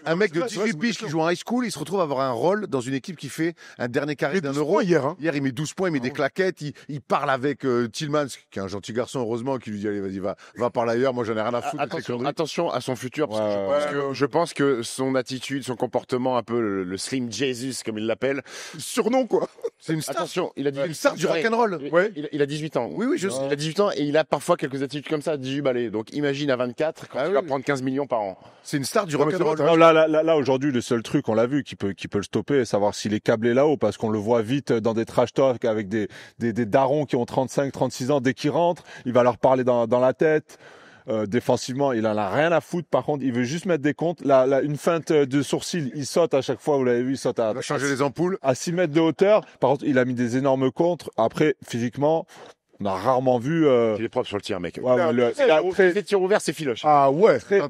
Un mec de 18 piges qui joue en high school, il se retrouve à avoir un rôle dans une équipe qui fait un dernier carré d'un euro. Hier, il met 12 points, il met des claquettes, il parle avec Tillmans, qui est un gentil garçon, heureusement, qui lui dit, allez, vas-y, va par ailleurs, moi j'en ai rien à foutre. Attention à son futur, parce que je pense que son attitude, son comportement, un peu le Slim Jesus, comme il l'appelle. Surnom, quoi. C'est une star. Attention, il a dit une star du rock'n'roll. Ouais. Il a 18 ans. Oui, je sais. Il a 18 ans et il a parfois quelques attitudes comme ça, 18 balais. Donc imagine à 24, quand il va prendre 15 millions par an. C'est une star du rock'n'roll. Là, aujourd'hui, le seul truc, on l'a vu, qui peut le stopper, savoir s'il est câblé là-haut, parce qu'on le voit vite dans des trash talk avec des darons qui ont 35, 36 ans. Dès qu'ils rentrent, il va leur parler dans la tête. Défensivement, il en a rien à foutre. Par contre, il veut juste mettre des comptes. Une feinte de sourcil, il saute à chaque fois. Vous l'avez vu, il saute il va changer les ampoules à 6 mètres de hauteur. Par contre, il a mis des énormes contres. Après, physiquement, on a rarement vu. Il est propre sur le tir, mec. Les tirs ouverts, c'est filoche. Ah ouais. Très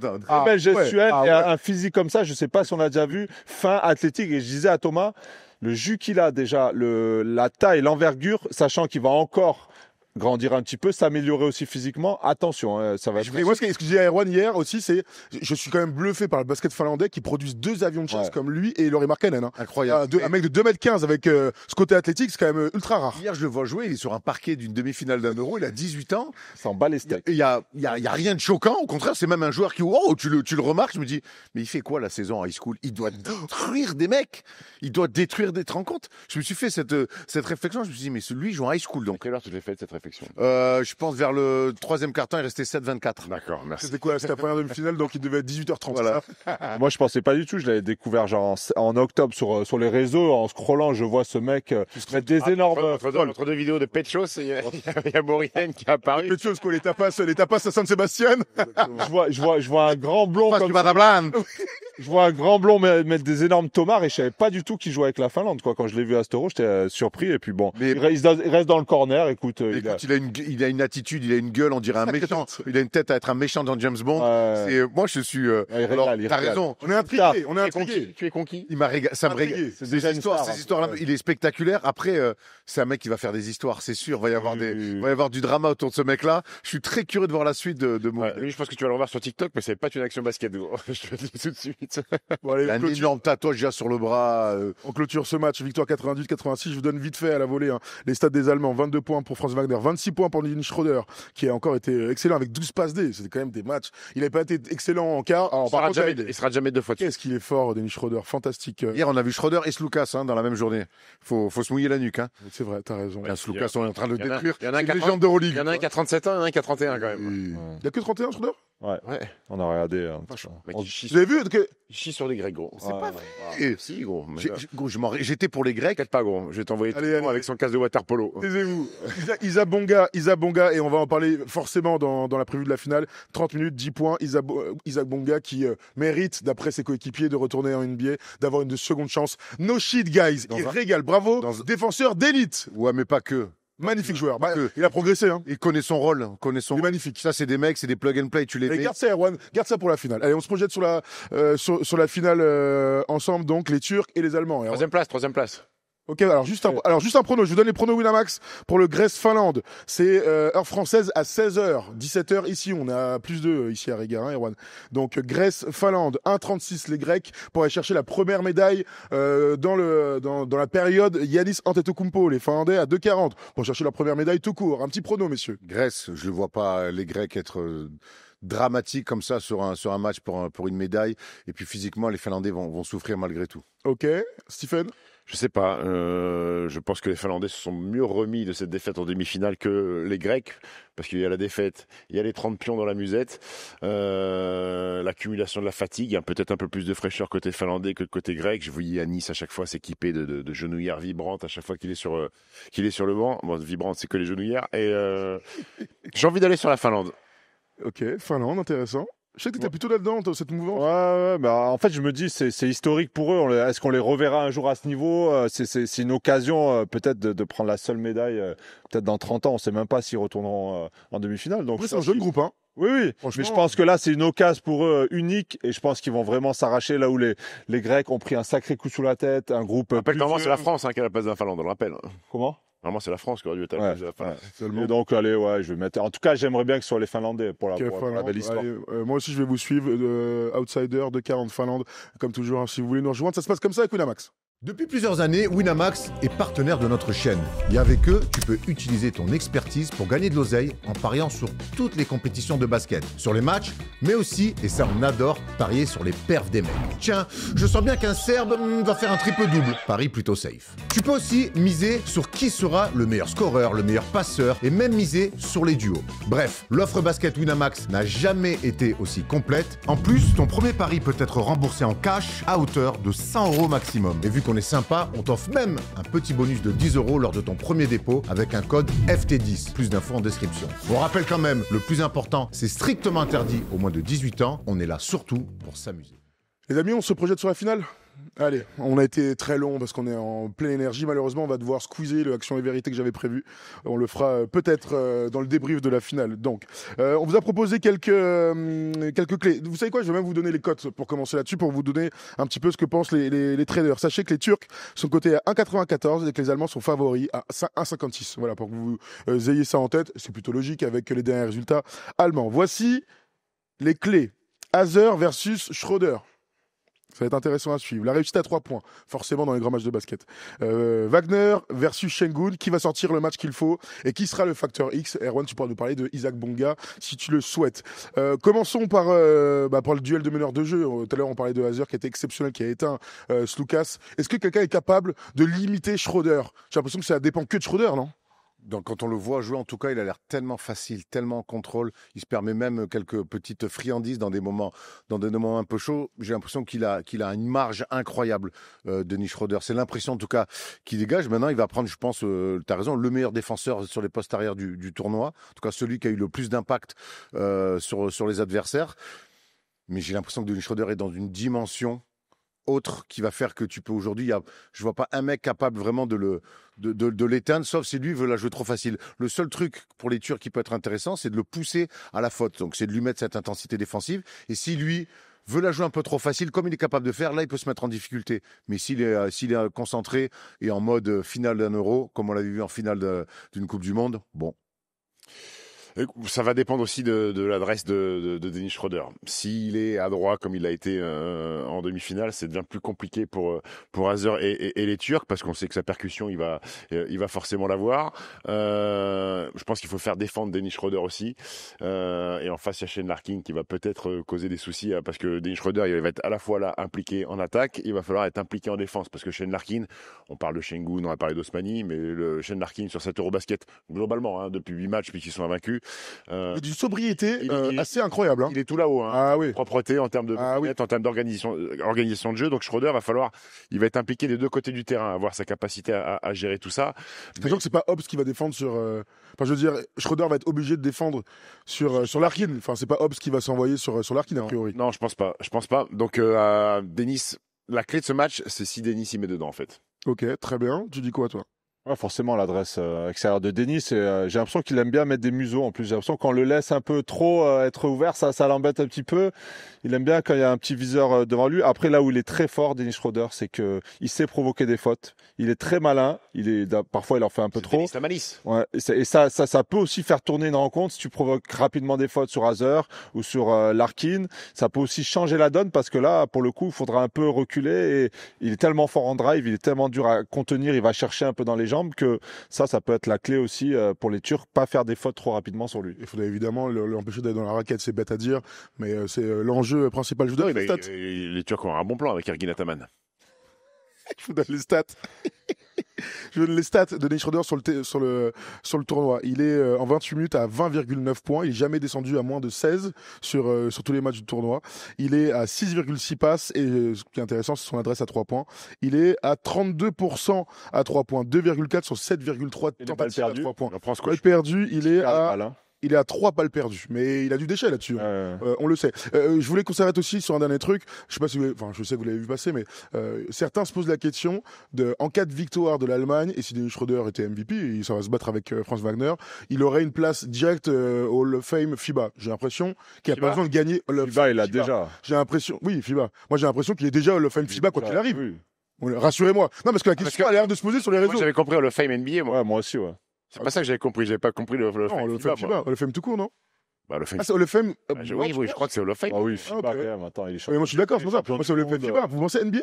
belle gestuelle et un physique comme ça. Je sais pas si on l'a déjà vu. Fin athlétique. Et je disais à Thomas, le jus qu'il a déjà, la taille, l'envergure, sachant qu'il va encore grandir un petit peu, s'améliorer aussi physiquement. Attention, ça va être... Moi, ce que je disais à Erwan hier aussi, c'est je suis quand même bluffé par le basket finlandais qui produisent 2 avions de chasse comme lui et Lauri Markkanen. Hein. Incroyable. Un mec de 2m15 avec ce côté athlétique, c'est quand même ultra rare. Hier, je le vois jouer, il est sur un parquet d'une demi-finale d'1 euro, il a 18 ans. Ça en bat les steaks. Il y a rien de choquant, au contraire, c'est même un joueur qui, tu le remarques, je me dis, mais il fait quoi la saison en high school? Il doit détruire des mecs, il doit détruire des... Tu te rends compte? Je me suis fait cette réflexion, je me suis dit, mais celui joue en high school, donc. Quelle heure tu l'as fait cette réflexion? Je pense vers le 3e quart-temps, il restait 7-24. D'accord, merci. C'était quoi? C'était la première demi-finale, donc il devait être 18h30. Voilà. Moi, je pensais pas du tout. Je l'avais découvert genre en octobre sur les réseaux. En scrollant, je vois ce mec mettre des énormes... Entre deux vidéos de Petros, il y a Borien qui est apparu. Quelque chose, quoi, les tapas à San Sébastien. je vois un grand blond comme ça. Je vois un grand blond mettre des énormes tomards et je savais pas du tout qu'il jouait avec la Finlande, quoi. Quand je l'ai vu à cet Euro, j'étais surpris. Et puis bon, mais il reste dans le corner. Écoute, il a une attitude, il a une gueule, on dirait un méchant. Il a une tête à être un méchant dans James Bond. Moi, je suis. T'as raison. On est intrigué. Tu es conquis. Il m'a régalé. Ça me régale. C'est déjà une histoire. Ces histoires-là, il est spectaculaire. Après, c'est un mec qui va faire des histoires, c'est sûr. Il va y avoir du drama autour de ce mec-là. Je suis très curieux de voir la suite de mon. Lui, je pense que tu vas le revoir sur TikTok, mais c'est pas une action basket. Je te le dis tout de suite. Bon, allez, Il a un énorme tatouage déjà sur le bras. On clôture ce match, victoire 98-86. Je vous donne vite fait à la volée les stats des Allemands. 22 points pour Franz Wagner, 26 points pour Dennis Schröder, qui a encore été excellent avec 12 passes D. C'était quand même des matchs. Il n'avait pas été excellent en quart. Alors, Il sera jamais 2 fois dessus. Qu'est-ce qu'il est fort, Dennis Schröder. Fantastique. Hier, on a vu Schröder et Slukas dans la même journée. Faut se mouiller la nuque. C'est vrai, t'as raison. Slukas, on est en train de le détruire. Il y en a un qui a 37 ans, il y en a un qui a 31 quand même. Il y a que 31, Schröder? Ouais. On a regardé. Vous avez vu Il chie sur des Grecs, gros. C'est pas vrai. Si, gros. J'étais pour les Grecs. T'inquiète pas, gros. Je vais t'envoyer Allez. avec son casque de water polo. Taisez-vous. Isabonga, et on va en parler forcément dans la prévue de la finale. 30 minutes, 10 points. Isabonga qui mérite, d'après ses coéquipiers, de retourner en NBA, d'avoir une seconde chance. No shit, guys. Il régale. Bravo. Défenseur d'élite. Ouais, mais pas que. Magnifique joueur. Il a progressé. Il connaît son rôle. Il est magnifique. Ça, c'est des mecs, c'est des plug and play. Tu les mets. Garde ça, Erwan. Garde ça pour la finale. Allez, on se projette sur la finale ensemble, donc les Turcs et les Allemands. Troisième place. Ok, alors juste un prono. Je vous donne les pronos Winamax pour le Grèce-Finlande. C'est heure française à 16h, 17h ici. On a plus de ici à Riga, Erwan. Donc Grèce-Finlande, 1,36 les Grecs pour aller chercher la première médaille dans la période Yanis Antetokounmpo. Les Finlandais à 2,40 pour chercher leur première médaille tout court. Un petit prono, messieurs. Grèce, je ne vois pas les Grecs être dramatique comme ça sur un match pour une médaille. Et puis physiquement, les Finlandais vont souffrir malgré tout. Ok, Stephen? Je sais pas. Je pense que les Finlandais se sont mieux remis de cette défaite en demi-finale que les Grecs, parce qu'il y a la défaite, il y a les 30 pions dans la musette, l'accumulation de la fatigue, peut-être un peu plus de fraîcheur côté finlandais que côté grec. Je voyais Yanis à chaque fois s'équiper de genouillères vibrantes à chaque fois qu'il est sur le banc. Bon, vibrante, c'est que les genouillères. Et j'ai envie d'aller sur la Finlande. Ok, Finlande, intéressant. Je sais que tu étais plutôt là-dedans, cette mouvance. Ouais, en fait, je me dis, c'est historique pour eux. Est-ce qu'on les reverra un jour à ce niveau? C'est une occasion, peut-être, de prendre la seule médaille, peut-être dans 30 ans. On ne sait même pas s'ils retourneront en demi-finale. Donc, c'est un jeune groupe, hein. Oui. Mais je pense que là, c'est une occasion pour eux unique. Et je pense qu'ils vont vraiment s'arracher là où les Grecs ont pris un sacré coup sous la tête. Un groupe. Normalement, c'est la France qui a la place de la Finlande, on le rappelle. Comment? Normalement, c'est la France qui aurait dû être à la place de la Finlande. Et donc, allez, je vais mettre. En tout cas, j'aimerais bien que ce soit les Finlandais pour la belle histoire. Allez, moi aussi, je vais vous suivre. Outsider de 40 Finlande. Comme toujours, si vous voulez nous rejoindre, ça se passe comme ça avec Winamax. Depuis plusieurs années, Winamax est partenaire de notre chaîne. Et avec eux, tu peux utiliser ton expertise pour gagner de l'oseille en pariant sur toutes les compétitions de basket. Sur les matchs, mais aussi, et ça on adore, parier sur les perfs des mecs. Tiens, je sens bien qu'un Serbe va faire un triple-double. Paris plutôt safe. Tu peux aussi miser sur qui sera le meilleur scoreur, le meilleur passeur, et même miser sur les duos. Bref, l'offre basket Winamax n'a jamais été aussi complète. En plus, ton premier pari peut être remboursé en cash à hauteur de 100 € maximum. Et vu qu'on est sympa, on t'offre même un petit bonus de 10 € lors de ton premier dépôt avec un code FT10. Plus d'infos en description. On rappelle quand même, le plus important, c'est strictement interdit aux moins de 18 ans. On est là surtout pour s'amuser. Les amis, on se projette sur la finale. Allez, on a été très long parce qu'on est en pleine énergie. Malheureusement, on va devoir squeezer le Action et Vérité que j'avais prévu. On le fera peut-être dans le débrief de la finale. Donc, on vous a proposé quelques clés. Vous savez quoi? Je vais même vous donner les cotes pour commencer là-dessus, pour vous donner un petit peu ce que pensent les traders. Sachez que les Turcs sont cotés à 1,94 et que les Allemands sont favoris à 1,56. Voilà, pour que vous ayez ça en tête. C'est plutôt logique avec les derniers résultats allemands. Voici les clés. Hazer versus Schröder. Ça va être intéressant à suivre. La réussite à 3 points, forcément dans les grands matchs de basket. Wagner versus Şengün, qui va sortir le match qu'il faut et qui sera le facteur X. Erwan, tu pourras nous parler de Isaac Bonga si tu le souhaites. Commençons par le duel de meneurs de jeu. Tout à l'heure, on parlait de Hazer qui était exceptionnel, qui a éteint Sloukas. Est-ce que quelqu'un est capable de limiter Schröder? J'ai l'impression que ça dépend que de Schröder, non? Donc, quand on le voit jouer, en tout cas, il a l'air tellement facile, tellement en contrôle. Il se permet même quelques petites friandises dans des moments un peu chauds. J'ai l'impression qu'il a une marge incroyable, Dennis Schröder. C'est l'impression, en tout cas, qu'il dégage. Maintenant, il va prendre, je pense, tu as raison, le meilleur défenseur sur les postes arrière du tournoi. En tout cas, celui qui a eu le plus d'impact sur les adversaires. Mais j'ai l'impression que Dennis Schröder est dans une dimension autre qui va faire que tu peux aujourd'hui, je vois pas un mec capable vraiment de l'éteindre, sauf si lui veut la jouer trop facile. Le seul truc pour les Turcs qui peut être intéressant, c'est de le pousser à la faute. Donc c'est de lui mettre cette intensité défensive. Et si lui veut la jouer un peu trop facile, comme il est capable de faire, là il peut se mettre en difficulté. Mais s'il est concentré et en mode finale d'un Euro, comme on l'avait vu en finale d'une Coupe du Monde, bon. Ça va dépendre aussi de l'adresse de Dennis Schröder. S'il est à droit comme il l'a été en demi-finale, c'est devient plus compliqué pour Hazer et les Turcs parce qu'on sait que sa percussion, il va forcément l'avoir. Je pense qu'il faut faire défendre Dennis Schröder aussi. Et en face, il y a Shane Larkin qui va peut-être causer des soucis parce que Dennis Schröder, il va être à la fois là impliqué en attaque, il va falloir être impliqué en défense parce que Shane Larkin, on parle de Şengün, on a parlé d'Osmani, mais le Shane Larkin sur cet Eurobasket globalement, depuis 8 matchs puis qu'ils sont invaincus. Et d'une sobriété assez incroyable. Hein. Il est tout là-haut. Ah oui. Propreté en termes de en termes d'organisation de jeu. Donc Schröder il va être impliqué des deux côtés du terrain, avoir sa capacité à gérer tout ça. Sachant que c'est pas Hobbs qui va défendre sur. Enfin, je veux dire, Schröder va être obligé de défendre sur Larkin. Enfin, c'est pas Hobbs qui va s'envoyer sur Larkin a priori. Non, je pense pas. Donc Dennis, la clé de ce match, c'est si Dennis y met dedans en fait. Ok, très bien. Tu dis quoi toi? Ouais, forcément, l'adresse extérieure de Dennis. J'ai l'impression qu'il aime bien mettre des museaux. En plus, j'ai l'impression qu'on le laisse un peu trop être ouvert, ça l'embête un petit peu. Il aime bien quand il y a un petit viseur devant lui. Après, là où il est très fort, Dennis Schröder, c'est que il sait provoquer des fautes. Il est très malin. Parfois, il en fait un peu trop. Dennis la malice. Ouais, et ça peut aussi faire tourner une rencontre si tu provoques rapidement des fautes sur Hazer ou sur Larkin. Ça peut aussi changer la donne parce que là, pour le coup, il faudra un peu reculer. Et il est tellement fort en drive, il est tellement dur à contenir. Il va chercher un peu dans les jambes que ça peut être la clé aussi pour les Turcs, pas faire des fautes trop rapidement sur lui. Il faudrait évidemment l'empêcher d'aller dans la raquette, c'est bête à dire, mais c'est l'enjeu principal. Je vous donne les stats. Les Turcs ont un bon plan avec Ergin Ataman. Je vous donne les stats. Je donne les stats de Dennis Schröder sur le tournoi. Il est en 28 minutes à 20,9 points. Il n'est jamais descendu à moins de 16 sur tous les matchs du tournoi. Il est à 6,6 passes et ce qui est intéressant, c'est son adresse à 3 points. Il est à 32% à 3 points, 2,4 sur 7,3 tentatives à 3 points. Il est à 3 balles perdues, mais il a du déchet là-dessus. On le sait. Je voulais qu'on s'arrête aussi sur un dernier truc. Je sais pas si je sais que vous l'avez vu passer, mais certains se posent la question en cas de victoire de l'Allemagne, et si Dennis Schröder était MVP, et ça va se battre avec Franz Wagner, il aurait une place directe au Hall of Fame FIBA. J'ai l'impression qu'il n'a pas besoin de gagner Hall of Fame. FIBA, il a déjà. J'ai l'impression, oui, FIBA. Moi, j'ai l'impression qu'il est déjà Hall of Fame FIBA quand il arrive. Oui. Rassurez-moi. Non, parce que la question a l'air de se poser sur les réseaux. Moi, j'avais compris Hall of Fame NBA, moi. Ouais, moi aussi, ouais. C'est pas ça que j'avais compris. J'avais pas compris le Hall of Fame FIBA. Hall of Fame tout court, non? Hall of Fame. Ah, c'est Hall of Fame. Oui, je crois que c'est Hall of Fame. Ah oui, FIBA quand même. Attends, il est champion. Moi, je suis d'accord, c'est pour ça. Moi, c'est Hall of Fame FIBA. Vous pensez NBA?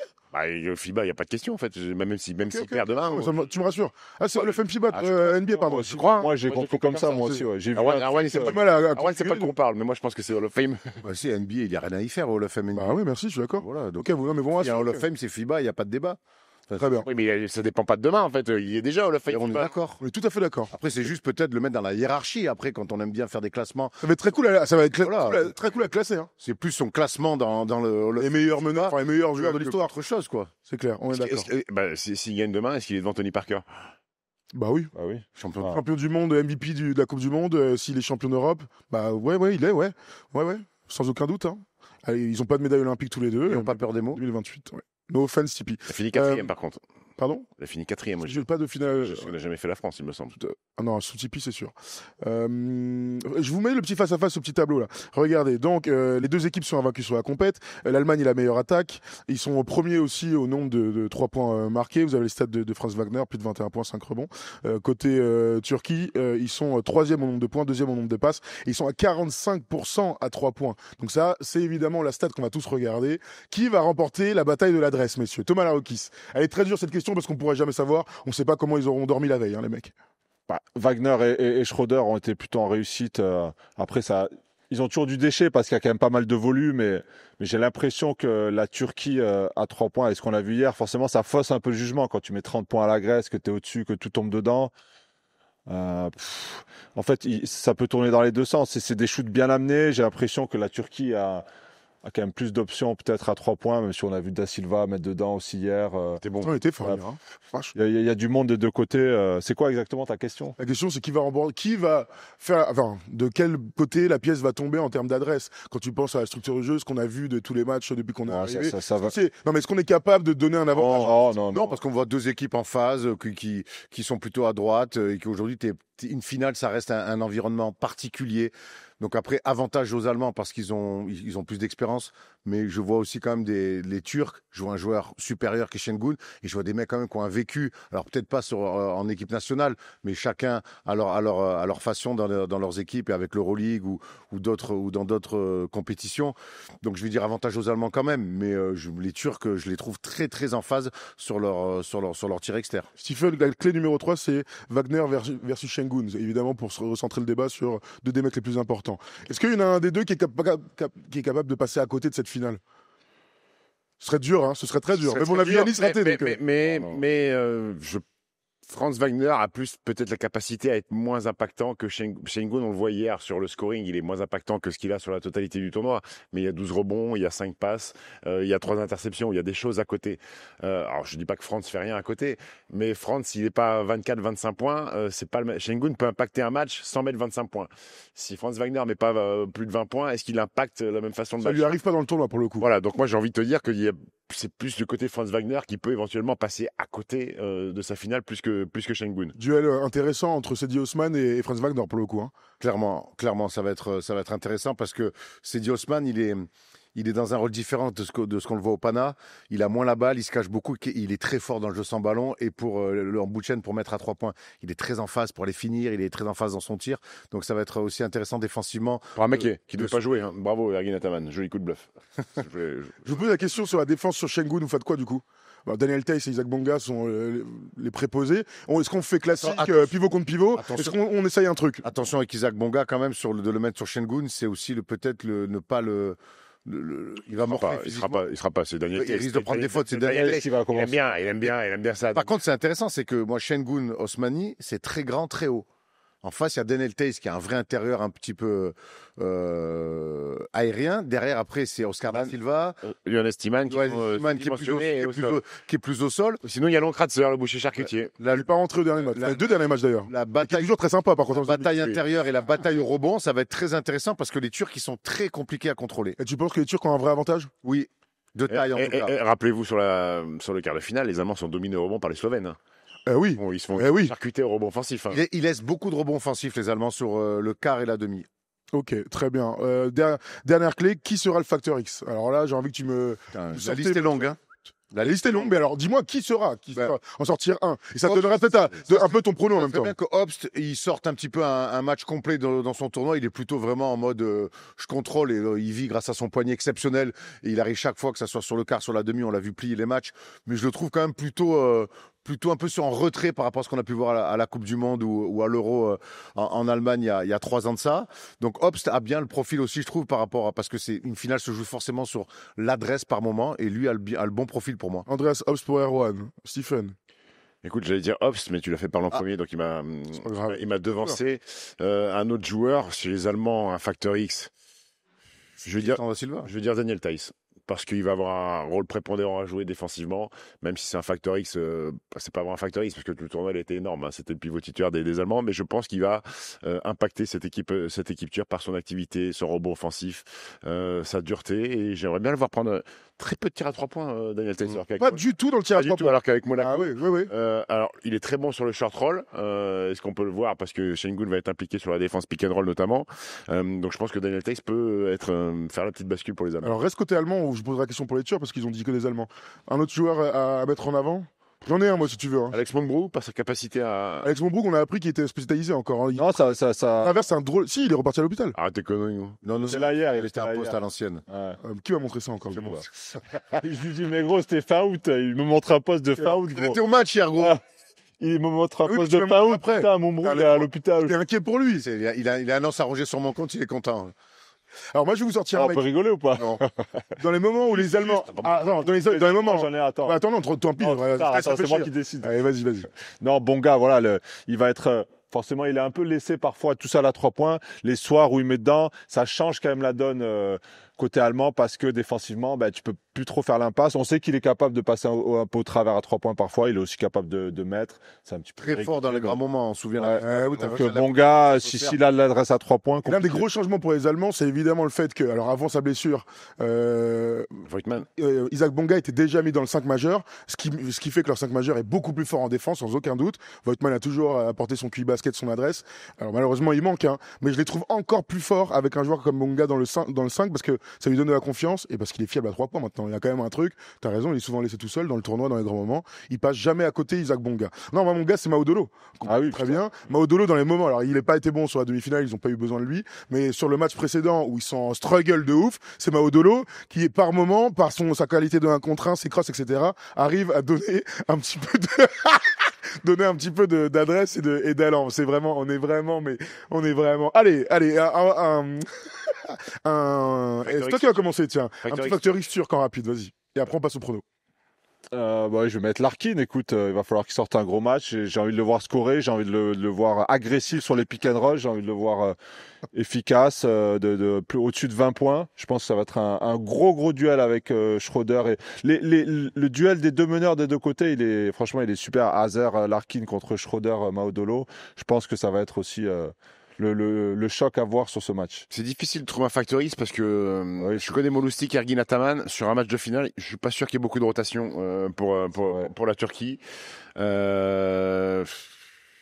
FIBA, il n'y a pas de question, en fait. Même s'il perd demain. Tu me rassures. Ah, c'est Hall of Fame FIBA, NBA, pardon. Tu crois? Moi, j'ai compris comme ça, moi aussi. Arwan, c'est pas de quoi on parle, mais moi, je pense que c'est Hall of Fame. Si, NBA, il n'y a rien à y faire au Hall of Fame. Ah oui, merci, je suis d'accord. Voilà, donc, mais bon, il y a un Hall of Fame, c'est FIBA, il n'y a pas de débat. Très bien. Oui, mais ça dépend pas de demain, en fait. Il est déjà Hall of Fame. On est d'accord. On est tout à fait d'accord. Après, c'est juste peut-être le mettre dans la hiérarchie. Après, quand on aime bien faire des classements. Ça va être très cool très cool à classer. Hein. C'est plus son classement dans les meilleurs meneurs, enfin les meilleurs joueurs de l'histoire. Autre chose, quoi. C'est clair, on est d'accord. S'il gagne demain, est-ce qu'il est devant Tony Parker? Bah oui. Champion du monde, MVP de la Coupe du Monde, s'il est champion d'Europe, ouais, il est, ouais, sans aucun doute. Hein. Allez, ils n'ont pas de médaille olympique tous les deux. Ils n'ont pas peur des mots. 2028, ouais. No offense, Tipeee. Elle finit 4e par contre. Pardon? Elle finit 4e, moi. Je n'ai pas de finale. Parce qu'on n'a jamais fait la France, il me semble. Ah non, sous Tipeee, c'est sûr. Je vous mets le petit face-à-face, ce petit tableau là. Regardez, donc les deux équipes sont invaincues sur la compète. L'Allemagne est la meilleure attaque. Ils sont premiers aussi au nombre de 3 points marqués. Vous avez les stats de Franz Wagner, plus de 21 points, 5 rebonds. Côté Turquie, ils sont 3e au nombre de points, 2e au nombre de passes. Et ils sont à 45% à 3 points. Donc ça, c'est évidemment la stat qu'on va tous regarder. Qui va remporter la bataille de l'adresse, messieurs? Thomas Larokis. Elle est très dure cette question parce qu'on pourrait jamais savoir. On ne sait pas comment ils auront dormi la veille, hein, les mecs. Wagner et Schroeder ont été plutôt en réussite. Après, ils ont toujours du déchet parce qu'il y a quand même pas mal de volume. Mais j'ai l'impression que la Turquie à 3 points, et ce qu'on a vu hier, forcément, ça fausse un peu le jugement. Quand tu mets 30 points à la Grèce, que tu es au-dessus, que tout tombe dedans. En fait, ça peut tourner dans les deux sens. C'est des shoots bien amenés. J'ai l'impression que la Turquie a quand même plus d'options peut-être à 3 points, même si on a vu Da Silva mettre dedans aussi hier. C'était bon. On était fort hier. Hein. Il y a du monde des deux côtés. C'est quoi exactement ta question? La question, c'est qui va faire, enfin, de quel côté la pièce va tomber en termes d'adresse. Quand tu penses à la structure de jeu, ce qu'on a vu de tous les matchs depuis qu'on est arrivé. Ça va. Non, mais est-ce qu'on est capable de donner un avantage? Non, parce qu'on voit deux équipes en phase qui sont plutôt à droite et qu'aujourd'hui, une finale, ça reste un environnement particulier. Donc après, avantage aux Allemands parce qu'ils ont plus d'expérience. Mais je vois aussi quand même les Turcs. Je vois un joueur supérieur qui est Şengün. Et je vois des mecs quand même qui ont un vécu. Alors peut-être pas en équipe nationale, mais chacun à leur façon dans leurs équipes et avec l'Euroleague ou dans d'autres compétitions. Donc je vais dire avantage aux Allemands quand même. Mais les Turcs, je les trouve très très en phase sur leur tir externe. Stephen, la clé numéro 3, c'est Wagner versus Şengün. Évidemment, pour se recentrer le débat sur deux des mecs les plus importants. Est-ce qu'il y en a un des deux qui est capable de passer à côté de cette finale? Ce serait dur, hein, ce serait très dur. Mais bon, on a vu Yanis rater. Franz Wagner a plus peut-être la capacité à être moins impactant que Şengün. On le voit hier sur le scoring, il est moins impactant que ce qu'il a sur la totalité du tournoi. Mais il y a 12 rebonds, il y a 5 passes, il y a 3 interceptions, il y a des choses à côté. Alors je dis pas que Franz fait rien à côté, mais Franz, s'il n'est pas 24-25 points, c'est pas Şengün peut impacter un match sans mettre 25 points. Si Franz Wagner met pas plus de 20 points, est-ce qu'il impacte la même façon de match? Ça lui arrive pas dans le tournoi pour le coup. Voilà, donc moi j'ai envie de te dire que c'est plus du côté Franz Wagner qui peut éventuellement passer à côté de sa finale plus que Şengün. Duel intéressant entre Cedi Osman et Franz Wagner pour le coup. Hein. Clairement, ça va être intéressant parce que Cedi Osman, il est dans un rôle différent de ce qu'on le voit au Pana. Il a moins la balle, il se cache beaucoup. Il est très fort dans le jeu sans ballon et en bout de chaîne pour mettre à 3 points. Il est très en phase pour les finir, il est très en phase dans son tir. Donc ça va être aussi intéressant défensivement. Pour un mec qui ne veut pas jouer. Hein. Bravo Ergin Ataman, joli coup de bluff. Je vous pose la question sur la défense sur Şengün, vous faites quoi du coup? Daniel Theis et Isaac Bonga sont les préposés. Est-ce qu'on fait classique pivot contre pivot? Est-ce qu'on essaye un truc? Attention avec Isaac Bonga quand même de le mettre sur Şengün, c'est aussi peut-être ne pas le il va morfler physiquement. Il sera pas. C'est Daniel. Il risque de prendre des fautes. C'est Daniel qui va commencer. Il aime bien ça. Par contre, c'est intéressant, c'est que moi, Şengün, Osmani, c'est très grand, très haut. En face, il y a Daniel Theis qui a un vrai intérieur un petit peu aérien. Derrière, après, c'est Oscar Da Silva. Lionel Stiman qui est plus au sol. Sinon, il y a Lonkratzer, le boucher charcutier. Il n'est pas rentré au dernier match. Les deux derniers matchs d'ailleurs. La bataille, toujours très sympa par contre. La bataille intérieure et la bataille au rebond, ça va être très intéressant parce que les Turcs, ils sont très compliqués à contrôler. Et tu penses que les Turcs ont un vrai avantage? Oui, de taille en tout cas. Rappelez-vous, sur le quart de finale, les Allemands sont dominés au rebond par les Slovènes. Oui. Bon, ils se font charcuter au rebond offensif. Hein. Ils laissent beaucoup de rebonds offensifs, les Allemands, sur le quart et la demi. Ok, très bien. Dernière clé, qui sera le facteur X? Alors là, j'ai envie que tu me... La liste est longue, hein. La liste est longue, mais alors dis-moi qui sera en sortir un. Et ça te donnera peut-être un peu ton prono en même temps. C'est bien que Obst, il sorte un petit peu un match complet dans son tournoi. Il est plutôt vraiment en mode je contrôle et il vit grâce à son poignet exceptionnel. Et il arrive chaque fois, que ça soit sur le quart, sur la demi, on l'a vu plier les matchs. Mais je le trouve quand même plutôt un peu en retrait par rapport à ce qu'on a pu voir à la Coupe du Monde ou à l'Euro en Allemagne il y a 3 ans de ça. Donc Obst a bien le profil aussi, je trouve, par rapport à... Parce que c'est une finale se joue forcément sur l'adresse par moment. Et lui a le bon profil pour moi. Andreas Obst pour Erwan. Stephen. Écoute, j'allais dire Obst, mais tu l'as fait parler en premier, donc il m'a devancé. Un autre joueur, chez les Allemands, un facteur X. Je veux dire Daniel Theis. parce qu'il va avoir un rôle prépondérant à jouer défensivement, même si c'est un facteur X, c'est pas vraiment un facteur X parce que le tournoi il était énorme, hein, c'était le pivot titulaire des Allemands, mais je pense qu'il va impacter cette équipe turque par son activité, son rebond offensif, sa dureté, et j'aimerais bien le voir prendre très peu de tirs à 3 points, Daniel Theis. Pas du tout dans le tir à 3 points. Alors qu'avec Monaco, Ah oui, oui, oui. alors il est très bon sur le short roll. Est-ce qu'on peut le voir parce que Şengün va être impliqué sur la défense pick and roll notamment. Donc je pense que Daniel Theis peut faire la petite bascule pour les Allemands. Alors reste côté allemand où je poserai la question pour les Turcs parce qu'ils ont dit que des Allemands. Un autre joueur à mettre en avant. J'en ai un moi si tu veux. Hein. Alex Monbrou, par sa capacité à. Alex Monbrou, on a appris qu'il était hospitalisé encore. Hein. Non, ça. À l'inverse, c'est un drôle. Si, il est reparti à l'hôpital. Arrêtez conneries. Non, C'est là hier, il c'était était un là poste hier. à l'ancienne. Ouais. Qui m'a montré ça encore Je lui dis, mais gros, c'était fin août. Il me montre un poste de fin août, Il gros. était au match hier, gros. Ah, il me montre un Oui, poste tu de m'as fin montré août. après. Putain, mon brou, Ah, il est à l'hôpital. J'étais inquiet pour lui. Il a un an s'arranger sur mon compte, il est content. Alors moi, je vais vous sortir On un peut mec. rigoler ou pas? Non. Dans les moments où les Allemands. Ah, non, dans les moments. J'en ai, attends. Attends, non, tant pis. Oh, voilà, putain, ça attends, fait c'est moi chier. qui décide. Allez, vas-y. Non, bon gars, voilà, il va être. Forcément, il est un peu laissé parfois tout seul à 3 points. Les soirs où il met dedans, ça change quand même la donne côté allemand parce que défensivement, tu peux plus trop faire l'impasse. On sait qu'il est capable de passer un peu au travers à 3 points parfois. Il est aussi capable de mettre. C'est un petit peu Très fort dans les grands moments, on se souvient. Ouais. Oui, t'as Donc, raison. bon gars, s'il a l'adresse à 3 points. L'un des gros changements pour les Allemands, c'est évidemment le fait que, alors avant sa blessure, Voigtman. Isaac Bonga était déjà mis dans le 5 majeur, ce qui fait que leur 5 majeur est beaucoup plus fort en défense, sans aucun doute. Voigtman a toujours apporté son QI basket, son adresse. Alors malheureusement, il manque, hein, mais je les trouve encore plus forts avec un joueur comme Bonga dans le 5 parce que ça lui donne de la confiance et parce qu'il est fiable à 3 points maintenant. Il y a quand même un truc, t'as raison, il est souvent laissé tout seul dans le tournoi, dans les grands moments. Il passe jamais à côté Isaac Bonga. Non, moi, mon gars, c'est Maodolo. Ah oui, très bien. Maodolo dans les moments, alors il n'a pas été bon sur la demi-finale, ils n'ont pas eu besoin de lui, mais sur le match précédent où ils sont en struggle de ouf, c'est Maodolo qui est par moment, par sa qualité de 1 contre 1, ses crosses, etc., arrive à donner un petit peu de donner un petit peu d'adresse et d'allant. C'est vraiment, on est vraiment. Allez, c'est toi qui vas commencer, tiens. Un petit facteur X turc en rapide, vas-y. Et après on passe au prono. Je vais mettre Larkin. Écoute, il va falloir qu'il sorte un gros match. J'ai envie de le voir scorer. J'ai envie de le voir agressif sur les pick and roll. J'ai envie de le voir efficace, plus au-dessus de 20 points. Je pense que ça va être un gros duel avec Schroeder. Et le duel des deux meneurs des deux côtés, franchement, il est super. Hazer, Larkin contre Schroeder, Maodolo. Je pense que ça va être aussi le choc à voir sur ce match. C'est difficile de trouver un facteur X parce que je connais Molustik, Ergin Ataman. Sur un match de finale, je suis pas sûr qu'il y ait beaucoup de rotation pour la Turquie.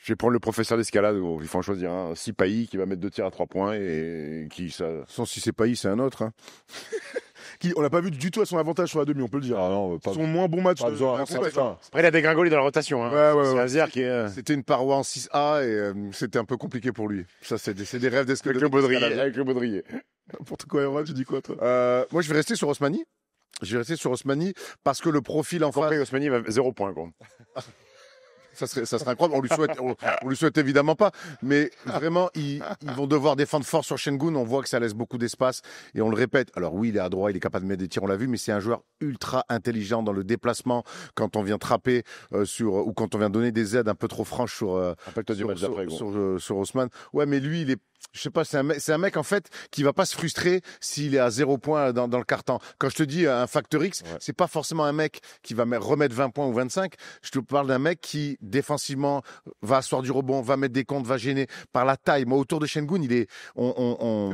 Je vais prendre le professeur d'escalade. Il faut en choisir un. Sipahi qui va mettre 2 tirs à 3 points et qui ça. Sans si c'est pas I, c'est un autre. Hein. On l'a pas vu du tout à son avantage sur la demi, on peut le dire. Ah non, pas son moins bon match. pas besoin. Après, il a dégringolé dans la rotation. Hein. Ouais. C'est Hazer qui est. C'était une paroi en 6A et c'était un peu compliqué pour lui. Ça, c'est des rêves d'escalade. Avec le baudrier. N'importe quoi, Erwan, tu dis quoi, toi? Moi, je vais rester sur Osmani. Parce que le profil en face. Osmani va 0 points, quoi. Ça serait incroyable. On lui souhaite évidemment pas. Mais vraiment, ils vont devoir défendre fort sur Şengün. On voit que ça laisse beaucoup d'espace. Et on le répète. Alors oui, il est à droit, il est capable de mettre des tirs, on l'a vu, mais c'est un joueur ultra intelligent dans le déplacement quand on vient trapper ou quand on vient donner des aides un peu trop franches sur Osman. Ouais, mais lui, il est, je sais pas, c'est un mec en fait qui va pas se frustrer s'il est à 0 points dans le carton. Quand je te dis un facteur X, c'est pas forcément un mec qui va remettre 20 points ou 25. Je te parle d'un mec qui défensivement va asseoir du rebond, va mettre des comptes, va gêner par la taille. Moi, autour de Şengün, il est,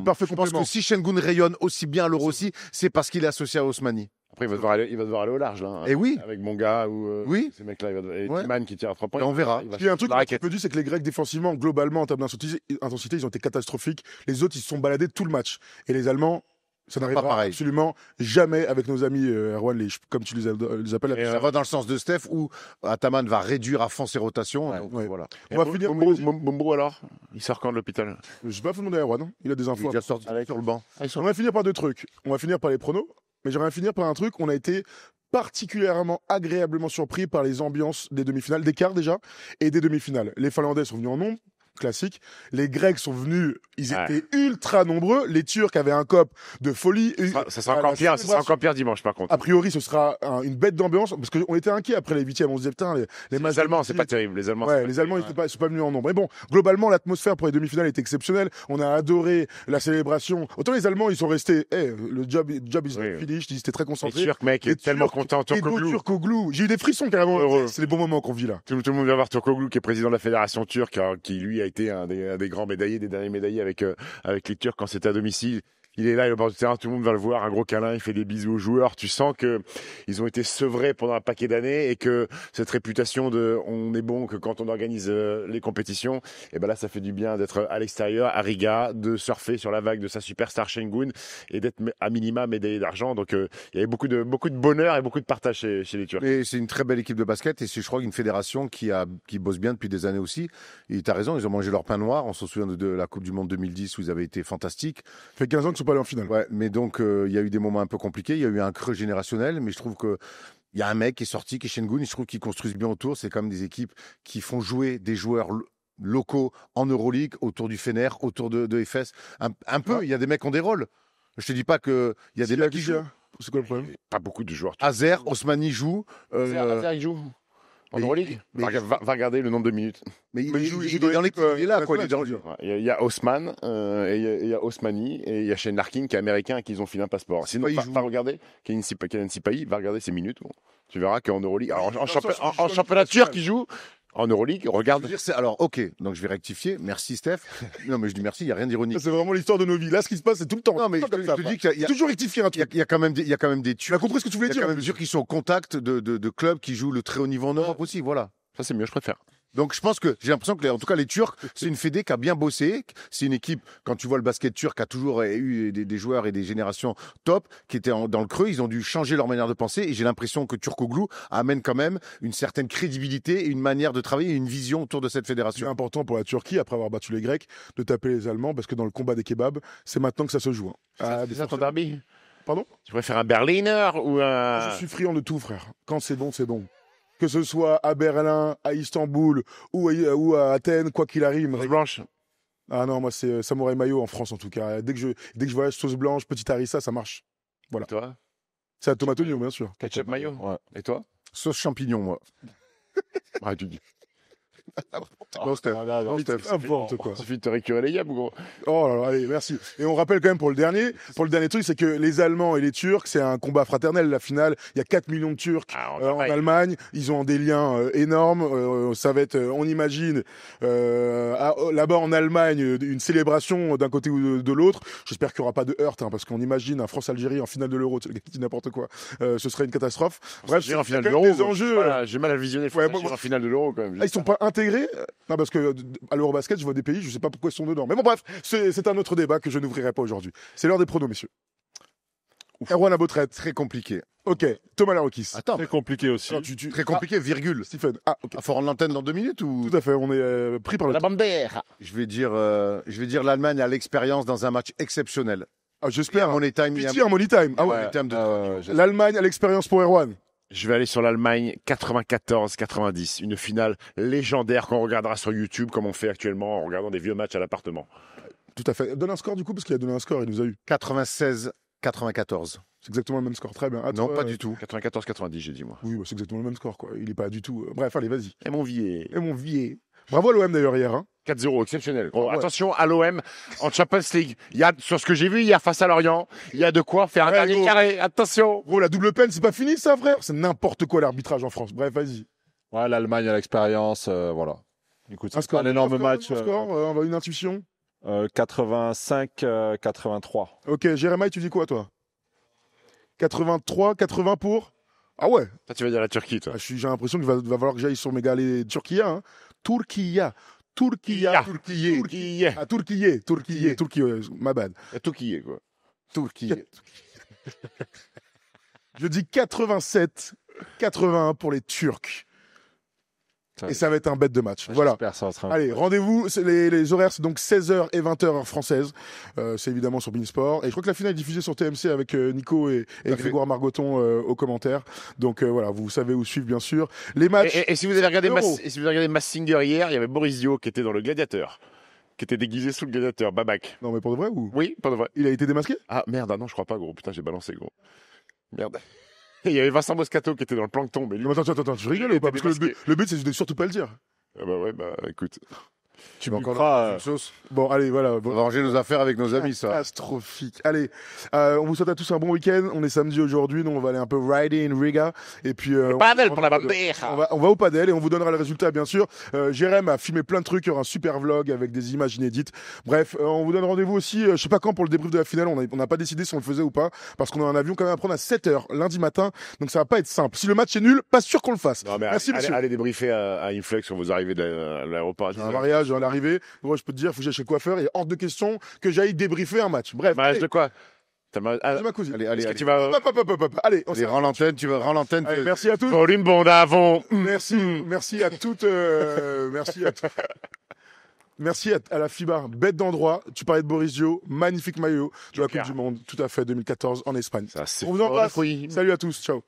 parfait. Je pense que si Şengün rayonne aussi bien à l'Euro aussi, c'est parce qu'il est associé à Osmani. Après, il va devoir aller au large, là. Et oui. Avec Bonga ou ces mecs-là. Et Timan qui tire à 3 points. Et on verra. Il y a un truc que je peux dire, c'est que les Grecs, défensivement, globalement, en termes d'intensité, ils ont été catastrophiques. Les autres, ils se sont baladés tout le match. Et les Allemands, ça n'arrivera absolument jamais avec nos amis Erwan, comme tu les appelles. Et ça va dans le sens de Steph où Ataman va réduire à fond ses rotations. Ouais. Donc, voilà. On va finir. Mombrou alors, il sort quand de l'hôpital? Je sais pas, faut demander à Erwan, il a des Il est infos. déjà sorti sur le banc. On va finir par 2 trucs. On va finir par les pronos, mais j'aimerais finir par un truc. On a été particulièrement agréablement surpris par les ambiances des demi-finales, des quarts déjà, et des demi-finales. Les Finlandais sont venus en nombre. classique. Les Grecs sont venus, ils étaient ultra nombreux. Les Turcs avaient un cop de folie. Ça sera encore pire, dimanche par contre. A priori, ce sera une bête d'ambiance parce qu'on était inquiets après les 8e. On se disait putain, les Allemands, c'est pas terrible. Les Allemands, les Allemands, ils sont pas venus en nombre. Mais bon, globalement, l'atmosphère pour les demi-finales est exceptionnelle. On a adoré la célébration. Autant les Allemands, ils sont restés. Le job is finished. Ils étaient très concentrés. Les Turcs, mec, est tellement content. Turcoglou. J'ai eu des frissons carrément. Heureux. C'est les bons moments qu'on vit là. Tout le monde vient voir Turcoglou, qui est président de la fédération turque, qui lui a été un des grands médaillés, des derniers médaillés avec les Turcs quand c'était à domicile. Il est là, il est au bord du terrain, tout le monde va le voir, un gros câlin, il fait des bisous aux joueurs. Tu sens que ils ont été sevrés pendant un paquet d'années et que cette réputation de on est bon que quand on organise les compétitions, et ben là ça fait du bien d'être à l'extérieur, à Riga, de surfer sur la vague de sa superstar Şengün et d'être à minima médaillé d'argent. Donc il y avait beaucoup de bonheur et beaucoup de partage chez les Turcs. Et c'est une très belle équipe de basket et c'est, je crois, une fédération qui bosse bien depuis des années aussi. Et tu as raison, ils ont mangé leur pain noir. On se souvient de la Coupe du Monde 2010 où ils avaient été fantastiques. Ça fait 15 ans qu'ils sont pas allés en finale. Ouais, mais donc il y a eu des moments un peu compliqués, il y a eu un creux générationnel, mais je trouve que il y a un mec qui est sorti, qui est Şengün, je trouve qu'ils construisent bien autour. C'est comme des équipes qui font jouer des joueurs locaux en Euroleague, autour du Fener, autour de Efes. Un peu, il y a des mecs qui ont des rôles. Je te dis pas que il y a des mecs qui jouent. C'est quoi le problème? Pas beaucoup de joueurs. Azer, Osmani joue. Azer, il joue en Euroleague. Va regarder le nombre de minutes. Mais il est dans l'équipe, il est là, quoi. Il y a Osman, et il y a Osmani, et il y a Shane Larkin qui est américain et qui ont filé un passeport. Sinon, va regarder, Kenan Sipahi, va regarder ses minutes. Bon. Tu verras qu'en Euroleague, alors en championnat turc, il joue. En Euroleague, regarde. Alors, ok, donc je vais rectifier. Merci, Steph. Non, mais je dis merci, il n'y a rien d'ironique. C'est vraiment l'histoire de nos vies. Là, ce qui se passe, c'est tout le temps. Non, mais je te dis qu'il y a toujours rectifier un truc. Il y a quand même des Turcs. Tu as compris ce que tu voulais dire? Il y a quand même des Turcs qui sont au contact de clubs qui jouent le très haut niveau en Europe aussi, voilà. Ça, c'est mieux, je préfère. Donc je pense que j'ai l'impression que en tout cas les Turcs, c'est une fédé qui a bien bossé. C'est une équipe, quand tu vois le basket turc, a toujours eu des joueurs et des générations top qui étaient dans le creux. Ils ont dû changer leur manière de penser et j'ai l'impression que Turcoglou amène quand même une certaine crédibilité et une manière de travailler et une vision autour de cette fédération. C'est important pour la Turquie, après avoir battu les Grecs, de taper les Allemands parce que dans le combat des kebabs, c'est maintenant que ça se joue. C'est ça ton derby? Pardon? Tu préfères un Berliner ou un... Je suis friand de tout, frère. Quand c'est bon, c'est bon. Que ce soit à Berlin, à Istanbul ou à Athènes, quoi qu'il arrive. Sauce blanche. Ah non, moi c'est samouraï mayo en France en tout cas. Dès que je voyage sauce blanche, petite harissa, ça marche. Voilà. Et toi? C'est à tomate oignon, bien sûr. Ketchup mayo. Ouais. Et toi? Sauce champignon, moi. Ah, tu dis. Non, Steph. N'importe quoi. Il suffit de te récurer les yeux, gros. Oh là là, allez, merci. Et on rappelle quand même pour le dernier truc, c'est que les Allemands et les Turcs, c'est un combat fraternel, la finale. Il y a 4 millions de Turcs en Allemagne. Ils ont des liens énormes. Ça va être, on imagine, là-bas en Allemagne, une célébration d'un côté ou de l'autre. J'espère qu'il n'y aura pas de heurt, parce qu'on imagine un France-Algérie en finale de l'Euro. Tu dis n'importe quoi. Ce serait une catastrophe. Bref, en finale de l'Euro. Des enjeux. Voilà, j'ai mal à le visionner. En finale de l'Euro, quand même. Là, ils sont pas intégrés. Non, parce que à l'Eurobasket, je vois des pays, je sais pas pourquoi ils sont dedans. Mais bon, bref, c'est un autre débat que je n'ouvrirai pas aujourd'hui. C'est l'heure des pronos, messieurs. Erwan Abotret. Très compliqué. Ok. Thomas Larokis. Attends. Très compliqué aussi. Alors, Très compliqué, virgule. Stephen. Ah, ok. Faut rendre l'antenne dans 2 minutes ou? Tout à fait. On est pris par le La bandère. Je vais dire l'Allemagne a l'expérience dans un match exceptionnel. Ah, j'espère. Money time. Pitié, un money time. Ah ouais. Money time L'Allemagne a l'expérience pour Erwan. Je vais aller sur l'Allemagne 94-90, une finale légendaire qu'on regardera sur YouTube comme on fait actuellement en regardant des vieux matchs à l'appartement. Tout à fait. Donne un score du coup, parce qu'il a donné un score, il nous a eu. 96-94. C'est exactement le même score. Très bien. À Non, toi, pas du tout. 94-90, j'ai dit moi. Oui, bah, c'est exactement le même score, quoi. Il est pas du tout. Bref, allez, vas-y. Et mon vieil. Et mon vieil. Bravo à l'OM d'ailleurs hier. Hein. 4-0, exceptionnel. Ouais. Attention à l'OM en Champions League. Il y a, sur ce que j'ai vu hier face à Lorient, il y a de quoi faire un dernier gros. carré. Attention. Gros, la double peine, c'est pas fini ça, frère. C'est n'importe quoi l'arbitrage en France. Bref, vas-y. Ouais, l'Allemagne a l'expérience, voilà. Écoute, Un c'est un énorme match. Un score, on va une intuition. 85-83. Ok, Jérémy, tu dis quoi, toi? 83, 80 pour? Ah ouais. Toi, tu vas dire la Turquie, toi. J'ai l'impression qu'il va falloir que j'aille sur mes galets Turquia. Hein. Turquia. Turquia. Ah, Turquie, ma bad. Il y a tout qui est, quoi. Turquie. Je dis 87, 81 pour les Turcs. et ça va être un bête de match. Voilà. J'espère, ça sera un- Allez, rendez-vous. Les horaires, c'est donc 16h et 20h heure française. C'est évidemment sur Beansport. Et je crois que la finale est diffusée sur TMC avec Nico et Grégoire Margoton aux commentaires. Donc voilà, vous savez où suivre, bien sûr. Les matchs. Et si vous avez regardé Euro. et si vous avez regardé Mass Singer hier, il y avait Boris Dio qui était dans le Gladiateur, qui était déguisé sous le Gladiateur, Babac. Non, mais pour de vrai ou? Oui, pas de vrai. Il a été démasqué? Ah merde, ah non, je crois pas, gros. Putain, j'ai balancé, gros. Merde. Et il y avait Vincent Moscato qui était dans le plancton, mais lui. Non, attends, tu rigoles ou pas? Parce que le but, c'est de surtout pas le dire. Ah bah ouais, bah écoute. Tu vas me encore crois, une sauce. Bon, allez, voilà. On va ranger nos affaires avec nos amis, ça. Catastrophique. Allez, on vous souhaite à tous un bon week-end. On est samedi aujourd'hui, donc on va aller un peu riding in Riga. Et puis, Padel pour la bandeja. on va au padel et on vous donnera le résultat, bien sûr. Jérém a filmé plein de trucs. Il y aura un super vlog avec des images inédites. Bref, on vous donne rendez-vous aussi, je sais pas quand, pour le débrief de la finale. On n'a pas décidé si on le faisait ou pas, parce qu'on a un avion quand même à prendre à 7h lundi matin. Donc ça va pas être simple. Si le match est nul, pas sûr qu'on le fasse. Non, mais Merci, monsieur. allez débriefer à Influx quand vous arrivez de l'aéroport. J'ai un mariage à l'arrivée. Moi, je peux te dire, faut que j'aille chez le coiffeur. Il est hors de question que j'aille débriefer un match. Bref. Mariage de quoi? C'est ma cousine. Allez, Est-ce que tu vas... Allez, on Allez, rends l'antenne, tu vas rends l'antenne. Allez, merci à tous. Pauline Bondavon. Merci à toutes. Merci à la FIBA, bête d'endroit. Tu parlais de Boris Dio, magnifique maillot de la Coupe du Monde, tout à fait, 2014 en Espagne. Ça, c'est On vous embrasse. fort, oui. Salut à tous, ciao.